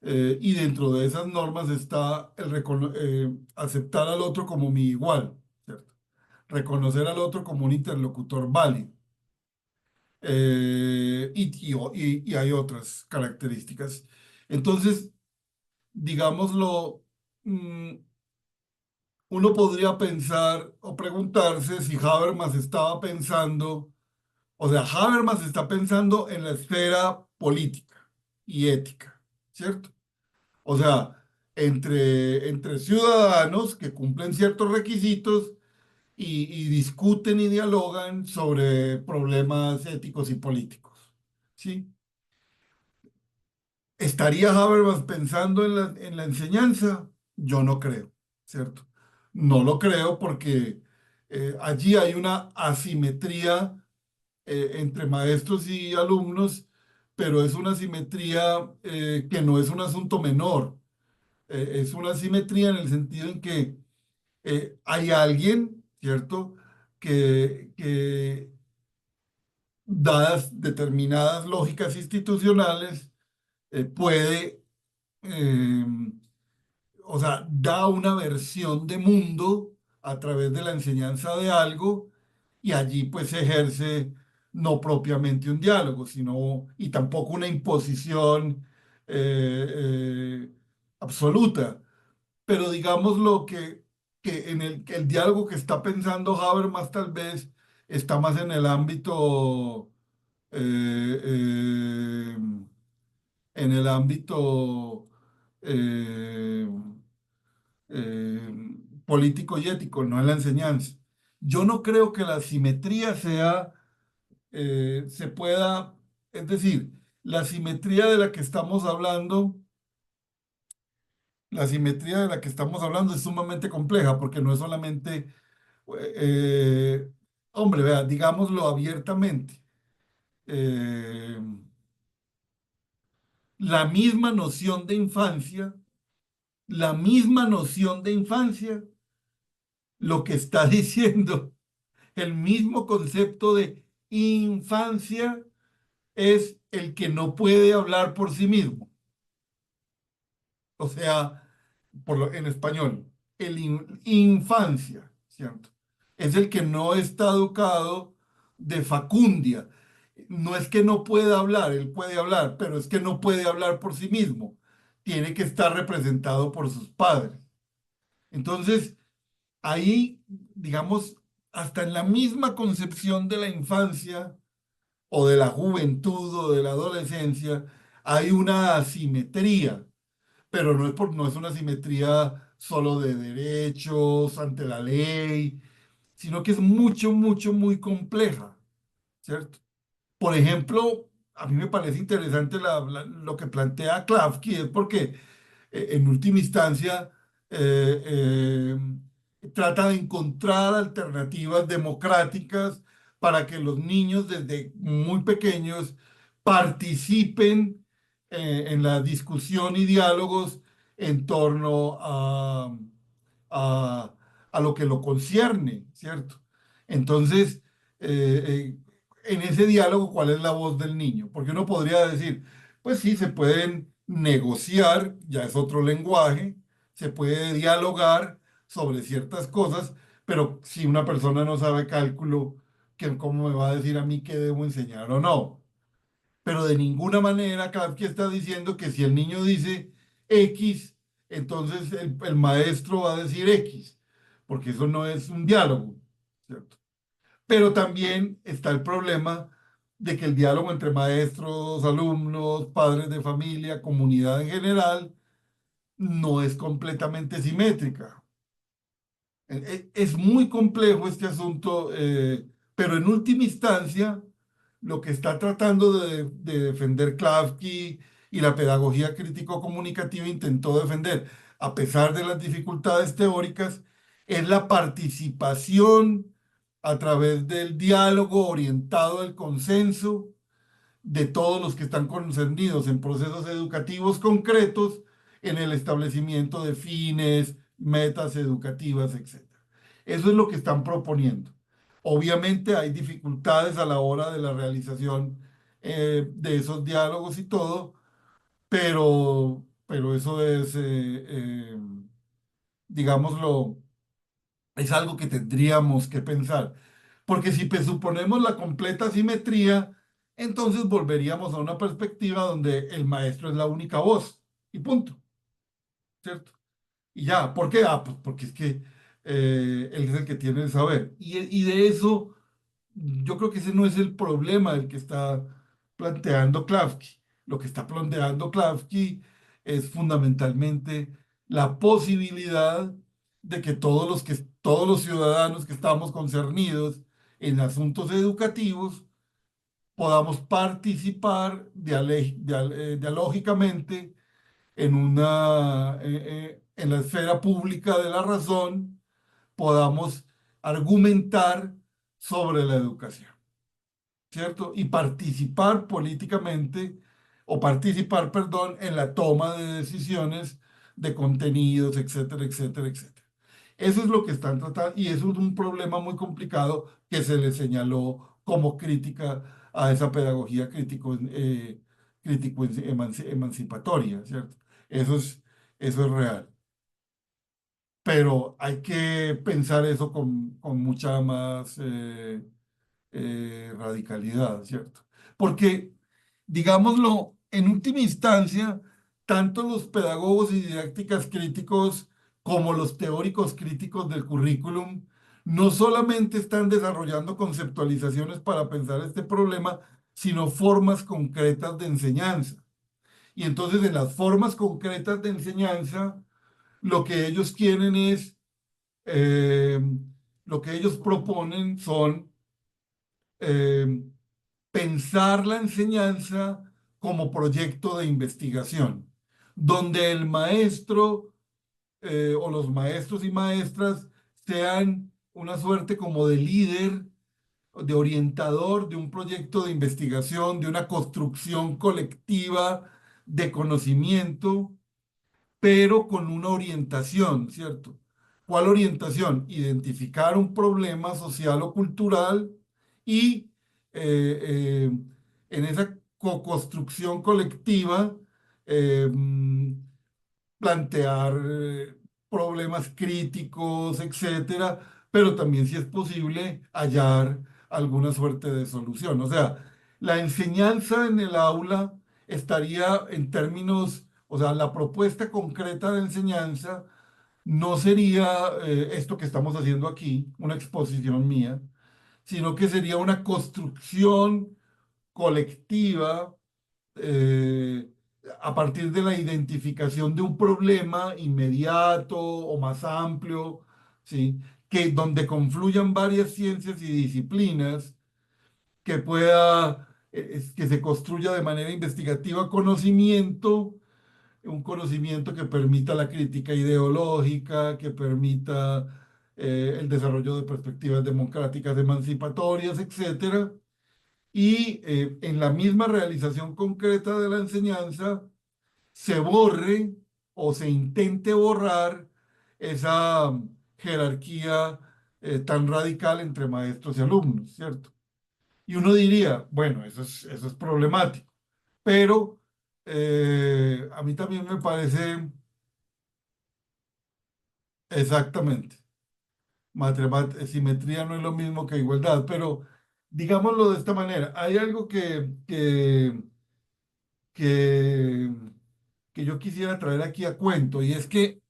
y dentro de esas normas está aceptar al otro como mi igual, ¿cierto? Reconocer al otro como un interlocutor válido. Y hay otras características. Entonces, digámoslo, mm, uno podría pensar o preguntarse si Habermas estaba pensando, o sea, Habermas está pensando en la esfera política y ética, ¿cierto? O sea, entre ciudadanos que cumplen ciertos requisitos y discuten y dialogan sobre problemas éticos y políticos, ¿sí? ¿Estaría Habermas pensando en en la enseñanza? Yo no creo, ¿cierto? No lo creo porque allí hay una asimetría entre maestros y alumnos, pero es una asimetría que no es un asunto menor. Es una asimetría en el sentido en que hay alguien, ¿cierto? Que dadas determinadas lógicas institucionales, puede, eh, o sea, da una versión de mundo a través de la enseñanza de algo y allí pues se ejerce no propiamente un diálogo, sino y tampoco una imposición absoluta. Pero digamos lo que en el diálogo que está pensando Habermas tal vez está más en el ámbito, eh, eh, en el ámbito eh, político y ético, no en la enseñanza. Yo no creo que la simetría se pueda, es decir, la simetría de la que estamos hablando, la simetría de la que estamos hablando es sumamente compleja porque no es solamente, eh, hombre, vea, digámoslo abiertamente, eh, la misma noción de infancia, la misma noción de infancia, lo que está diciendo el mismo concepto de infancia es el que no puede hablar por sí mismo. O sea, en español, infancia, ¿cierto? Es el que no está educado de facundia. No es que no pueda hablar, él puede hablar, pero es que no puede hablar por sí mismo. Tiene que estar representado por sus padres. Entonces, ahí, digamos, hasta en la misma concepción de la infancia o de la juventud o de la adolescencia, hay una asimetría, pero no es una asimetría solo de derechos ante la ley, sino que es mucho, mucho, muy compleja, ¿cierto? Por ejemplo, a mí me parece interesante lo que plantea Klafki, es porque en última instancia, trata de encontrar alternativas democráticas para que los niños desde muy pequeños participen en la discusión y diálogos en torno a, a lo que lo concierne, ¿cierto? Entonces, en ese diálogo, ¿cuál es la voz del niño? Porque uno podría decir, pues sí, se pueden negociar, ya es otro lenguaje, se puede dialogar sobre ciertas cosas, pero si una persona no sabe cálculo, ¿cómo me va a decir a mí qué debo enseñar o no? Pero de ninguna manera Klafki está diciendo que si el niño dice X, entonces el maestro va a decir X, porque eso no es un diálogo, ¿cierto? Pero también está el problema de que el diálogo entre maestros, alumnos, padres de familia, comunidad en general, no es completamente simétrica. Es muy complejo este asunto, pero en última instancia, lo que está tratando de defender Klafki y la pedagogía crítico-comunicativa intentó defender, a pesar de las dificultades teóricas, es la participación a través del diálogo orientado al consenso de todos los que están concernidos en procesos educativos concretos en el establecimiento de fines, metas educativas, etcétera. Eso es lo que están proponiendo. Obviamente hay dificultades a la hora de la realización de esos diálogos y todo, pero eso es, digámoslo, es algo que tendríamos que pensar. Porque si suponemos la completa simetría, entonces volveríamos a una perspectiva donde el maestro es la única voz y punto, ¿cierto? Y ya, ¿por qué? Ah, pues porque es que él es el que tiene el saber. Y de eso, yo creo que ese no es el problema del que está planteando Klafki. Lo que está planteando Klafki es fundamentalmente la posibilidad de que todos los ciudadanos que estamos concernidos en asuntos educativos podamos participar dialógicamente en la esfera pública de la razón, podamos argumentar sobre la educación, ¿cierto? Y participar políticamente, o participar, perdón, en la toma de decisiones de contenidos, etcétera, etcétera, etcétera. Eso es lo que están tratando, y eso es un problema muy complicado que se le señaló como crítica a esa pedagogía emancipatoria, ¿cierto? Eso es, eso es real. Pero hay que pensar eso con mucha más radicalidad, ¿cierto? Porque, digámoslo, en última instancia, tanto los pedagogos y didácticas críticos como los teóricos críticos del currículum, no solamente están desarrollando conceptualizaciones para pensar este problema, sino formas concretas de enseñanza. Y entonces en las formas concretas de enseñanza, lo que ellos quieren es, eh, lo que ellos proponen son eh, pensar la enseñanza como proyecto de investigación, donde el maestro o los maestros y maestras sean una suerte como de líder, de orientador de un proyecto de investigación, de una construcción colectiva de conocimiento, pero con una orientación, ¿cierto? ¿Cuál orientación? Identificar un problema social o cultural y en esa co-construcción colectiva plantear problemas críticos, etcétera, pero también, si es posible, hallar alguna suerte de solución. O sea, la enseñanza en el aula estaría en términos, o sea, la propuesta concreta de enseñanza no sería esto que estamos haciendo aquí, una exposición mía, sino que sería una construcción colectiva eh, a partir de la identificación de un problema inmediato o más amplio, ¿sí? Que donde confluyan varias ciencias y disciplinas, que pueda, que se construya de manera investigativa conocimiento, un conocimiento que permita la crítica ideológica, que permita el desarrollo de perspectivas democráticas emancipatorias, etcétera, y en la misma realización concreta de la enseñanza se borre o se intente borrar esa jerarquía tan radical entre maestros y alumnos, ¿cierto? Y uno diría, bueno, eso es problemático, pero a mí también me parece exactamente, simetría no es lo mismo que igualdad, pero digámoslo de esta manera, hay algo que, que yo quisiera traer aquí a cuento, y es que,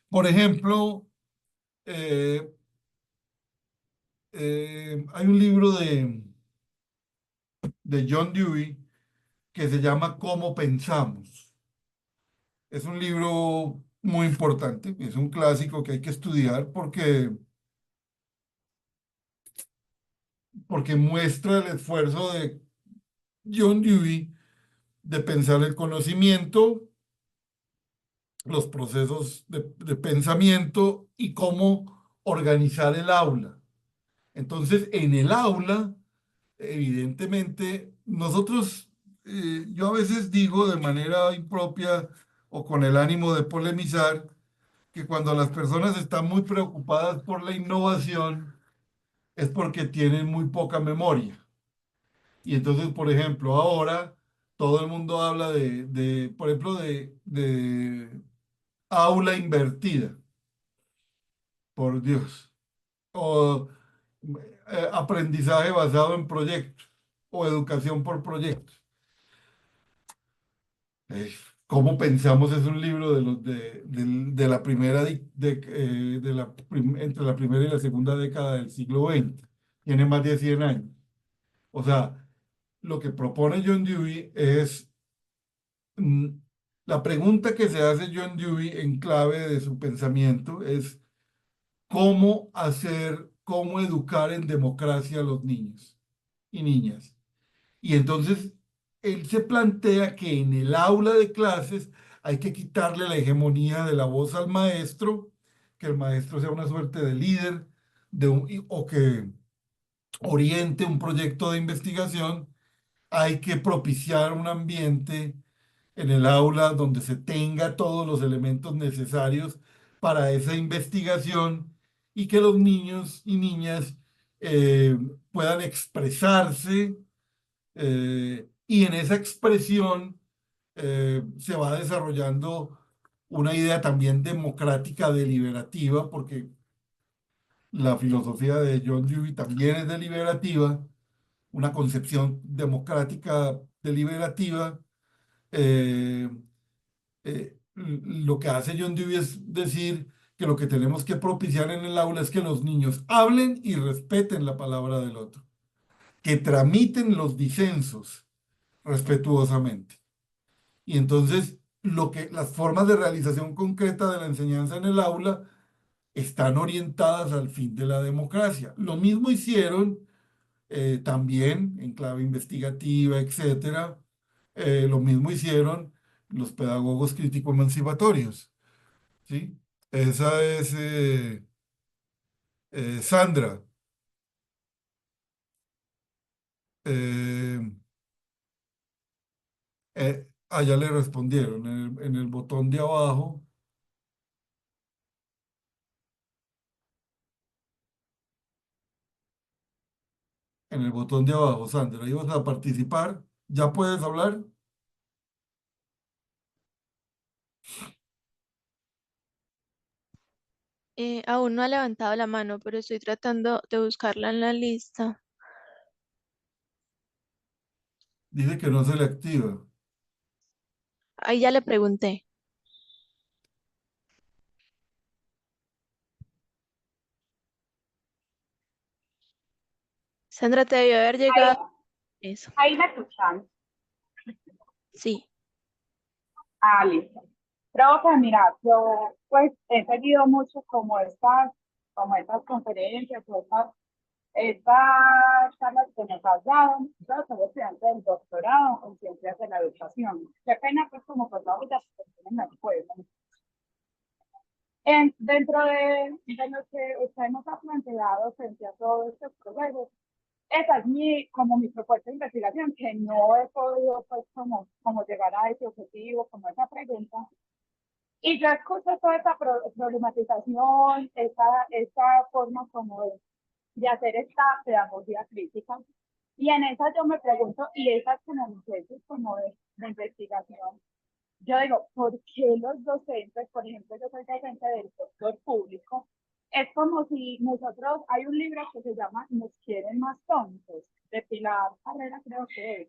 por ejemplo, eh, hay un libro de John Dewey que se llama Cómo pensamos. Es un libro muy importante, es un clásico que hay que estudiar porque muestra el esfuerzo de John Dewey de pensar el conocimiento, los procesos de pensamiento y cómo organizar el aula. Entonces, en el aula, evidentemente, nosotros, yo a veces digo de manera impropia o con el ánimo de polemizar, que cuando las personas están muy preocupadas por la innovación es porque tienen muy poca memoria. Y entonces, por ejemplo, ahora todo el mundo habla por ejemplo, de aula invertida, por Dios, o aprendizaje basado en proyectos, o educación por proyectos. Eh, ¿Cómo pensamos? Es un libro de la primera, entre la primera y la segunda década del siglo XX. Tiene más de 100 años. O sea, lo que propone John Dewey es, mm, la pregunta que se hace John Dewey en clave de su pensamiento es cómo educar en democracia a los niños y niñas. Y entonces él se plantea que en el aula de clases hay que quitarle la hegemonía de la voz al maestro, que el maestro sea una suerte de líder o que oriente un proyecto de investigación. Hay que propiciar un ambiente en el aula donde se tenga todos los elementos necesarios para esa investigación y que los niños y niñas eh, puedan expresarse y en esa expresión se va desarrollando una idea también democrática deliberativa, porque la filosofía de John Dewey también es deliberativa, una concepción democrática deliberativa. Lo que hace John Dewey es decir que lo que tenemos que propiciar en el aula es que los niños hablen y respeten la palabra del otro, que tramiten los disensos respetuosamente. Y entonces las formas de realización concreta de la enseñanza en el aula están orientadas al fin de la democracia. Lo mismo hicieron también en clave investigativa, etcétera. Lo mismo hicieron los pedagogos crítico-emancipatorios, ¿sí? Esa es Sandra. Eh, allá le respondieron en el botón de abajo. En el botón de abajo, Sandra, ahí vas a participar. ¿Ya puedes hablar? Aún no ha levantado la mano, pero estoy tratando de buscarla en la lista. Dice que no se le activa. Ahí ya le pregunté. Sandra, te debió haber Ahí, llegado eso. ahí me escuchan. Sí. Ah, listo. Creo que, mira, yo pues he seguido mucho como estas conferencias, o estas charlas que nos has dado. Yo soy estudiante del doctorado en ciencias de la educación. Qué pena, pues, como por favor, ya en la escuela. Dentro de lo que usted nos ha planteado frente a todo este proceso, esa es como mi propuesta de investigación, que no he podido, pues, como llegar a ese objetivo, como esa pregunta. Y yo escucho toda esta problematización, esta forma como de hacer esta pedagogía crítica. Y en esa yo me pregunto, y esa es como mi tesis como de investigación, yo digo, ¿por qué los docentes, por ejemplo, yo soy docente del sector público, es como si nosotros, hay un libro que se llama Nos quieren más tontos, de Pilar Carrera creo que es,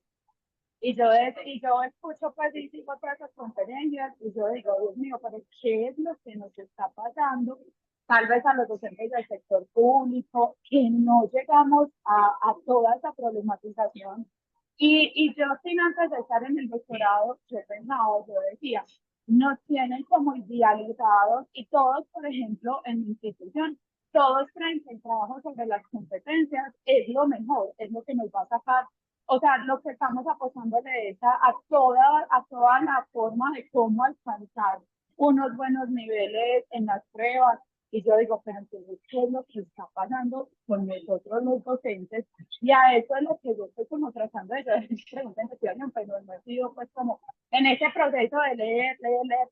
y yo escucho pues y sigo todas esas conferencias y yo digo, Dios mío, pero ¿qué es lo que nos está pasando? Tal vez a los docentes del sector público, que no llegamos a toda esa problematización. Y yo, sin antes de estar en el doctorado, yo pensaba, yo decía, nos tienen como idealizados y todos, por ejemplo, en mi institución, todos creen que el trabajo sobre las competencias es lo mejor, es lo que nos va a sacar, o sea, lo que estamos apostando de esa a toda la forma de cómo alcanzar unos buenos niveles en las pruebas. Y yo digo, pero entonces, ¿qué es lo que está pasando con nosotros los docentes? Y a eso es lo que yo estoy como tratando de preguntar investigación, pero no he sido pues como en ese proceso de leer,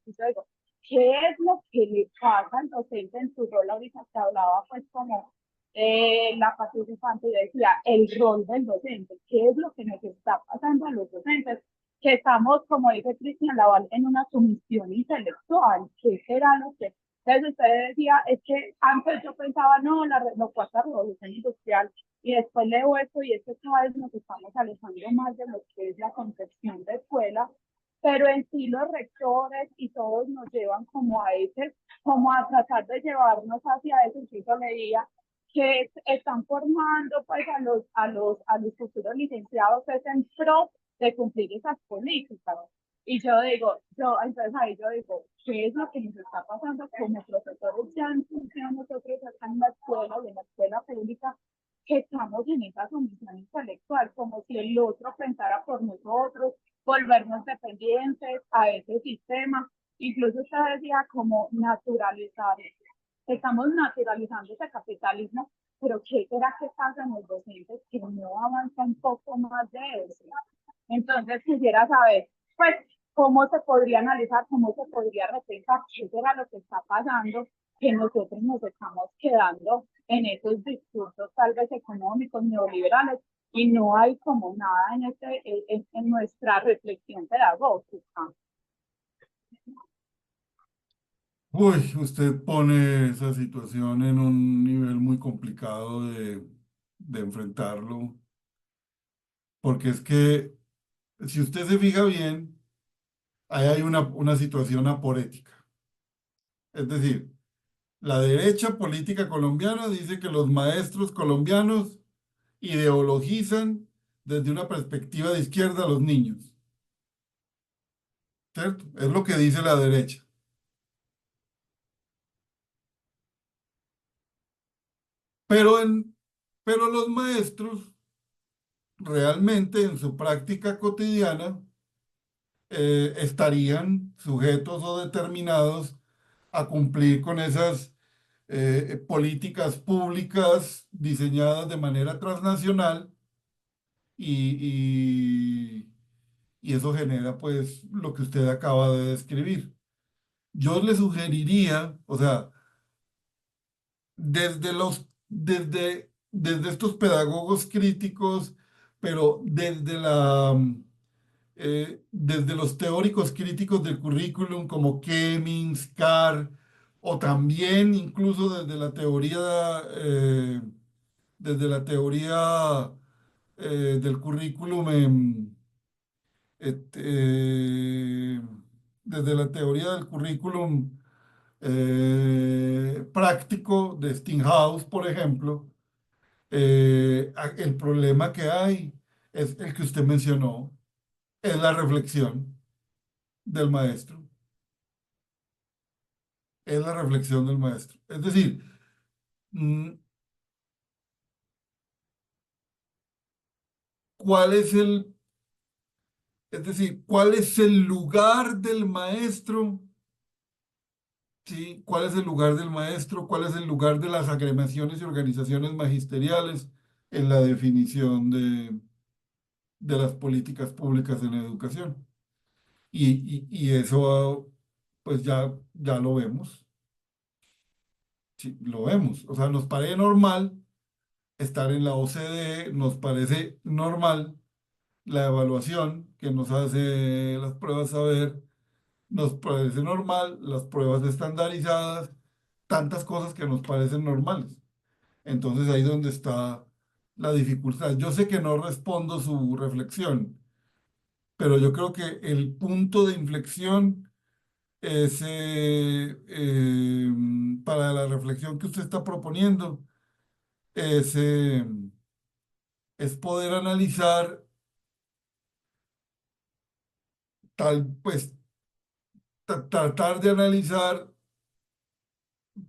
y yo digo, ¿qué es lo que le pasa al docente en su rol? Ahorita se hablaba pues como la participante y decía, el rol del docente, ¿qué es lo que nos está pasando a los docentes? Que estamos, como dice Cristian Laval, en una sumisión intelectual. ¿Qué será lo que? Entonces usted decía, es que antes yo pensaba, no, la cuarta revolución industrial, y después leo esto y es que cada vez nos estamos alejando más de lo que es la concepción de escuela, pero en sí los rectores y todos nos llevan como a ese, como a tratar de llevarnos hacia eso. Incluso leía que están formando pues a los futuros licenciados es en pro de cumplir esas políticas. Y yo digo, entonces ahí yo digo, ¿qué es lo que nos está pasando como profesores ya en función nosotros acá en la escuela y en la escuela pública, que estamos en esa sumisión intelectual, como si el otro pensara por nosotros, volvernos dependientes a ese sistema? Incluso usted decía como naturalizar, estamos naturalizando ese capitalismo, pero ¿qué será que pasa en los docentes que no avanza un poco más de eso? Entonces quisiera saber, pues, cómo se podría analizar, cómo se podría repensar, qué será lo que está pasando, que nosotros nos estamos quedando en esos discursos tal vez económicos, neoliberales, y no hay como nada en nuestra reflexión pedagógica. Uy, usted pone esa situación en un nivel muy complicado de enfrentarlo, porque es que si usted se fija bien, ahí hay una situación aporética. Es decir, La derecha política colombiana dice que los maestros colombianos ideologizan desde una perspectiva de izquierda a los niños, ¿cierto? Es lo que dice la derecha. Pero, pero los maestros realmente en su práctica cotidiana estarían sujetos o determinados a cumplir con esas políticas públicas diseñadas de manera transnacional y, y eso genera pues lo que usted acaba de describir. Yo le sugeriría, o sea, desde estos pedagogos críticos, pero desde los teóricos críticos del currículum como Kemmings, Carr, o también incluso desde la teoría del currículum, desde la teoría del currículum práctico de Stinghouse, por ejemplo, el problema que hay es el que usted mencionó, es la reflexión del maestro, es la reflexión del maestro. Es decir, mm, ¿cuál es cuál es el lugar del maestro? ¿Sí? ¿Cuál es el lugar del maestro? ¿Cuál es el lugar de las agremiaciones y organizaciones magisteriales en la definición de las políticas públicas en educación? Y eso, pues ya lo vemos, sí, lo vemos. O sea, nos parece normal estar en la OCDE, nos parece normal la evaluación que nos hace las pruebas saber, nos parece normal las pruebas estandarizadas, tantas cosas que nos parecen normales. Entonces ahí es donde está la dificultad. Yo sé que no respondo su reflexión, pero yo creo que el punto de inflexión es para la reflexión que usted está proponiendo, es, es poder analizar pues tratar de analizar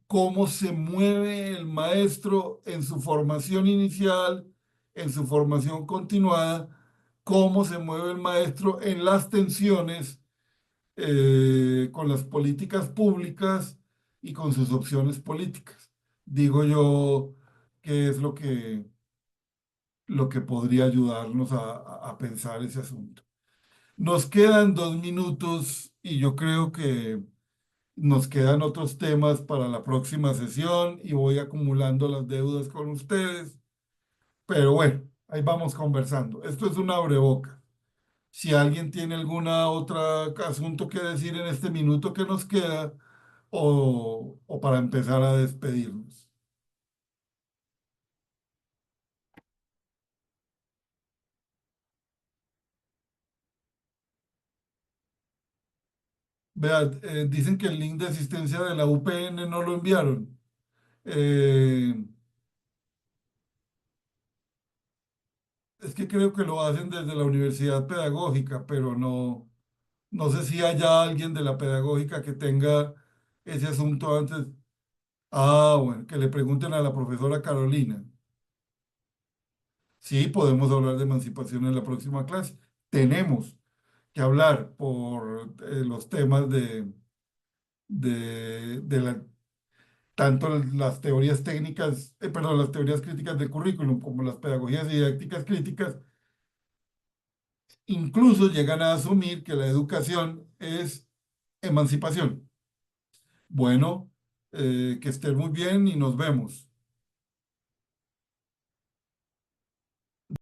cómo se mueve el maestro en su formación inicial, en su formación continuada, cómo se mueve el maestro en las tensiones con las políticas públicas y con sus opciones políticas. Digo yo que es lo que podría ayudarnos a pensar ese asunto. Nos quedan 2 minutos y yo creo que nos quedan otros temas para la próxima sesión y voy acumulando las deudas con ustedes, pero bueno, ahí vamos conversando. Esto es un abreboca. Si alguien tiene alguna otra asunto que decir en este minuto que nos queda o para empezar a despedirnos. Vean, dicen que el link de asistencia de la UPN no lo enviaron. Eh, es que creo que lo hacen desde la universidad pedagógica, pero no sé si haya alguien de la pedagógica que tenga ese asunto antes. Ah, bueno, que le pregunten a la profesora Carolina. Sí, podemos hablar de emancipación en la próxima clase. Tenemos que hablar por los temas de tanto las teorías técnicas, perdón, las teorías críticas del currículum como las pedagogías didácticas críticas, incluso llegan a asumir que la educación es emancipación. Bueno, que estén muy bien y nos vemos.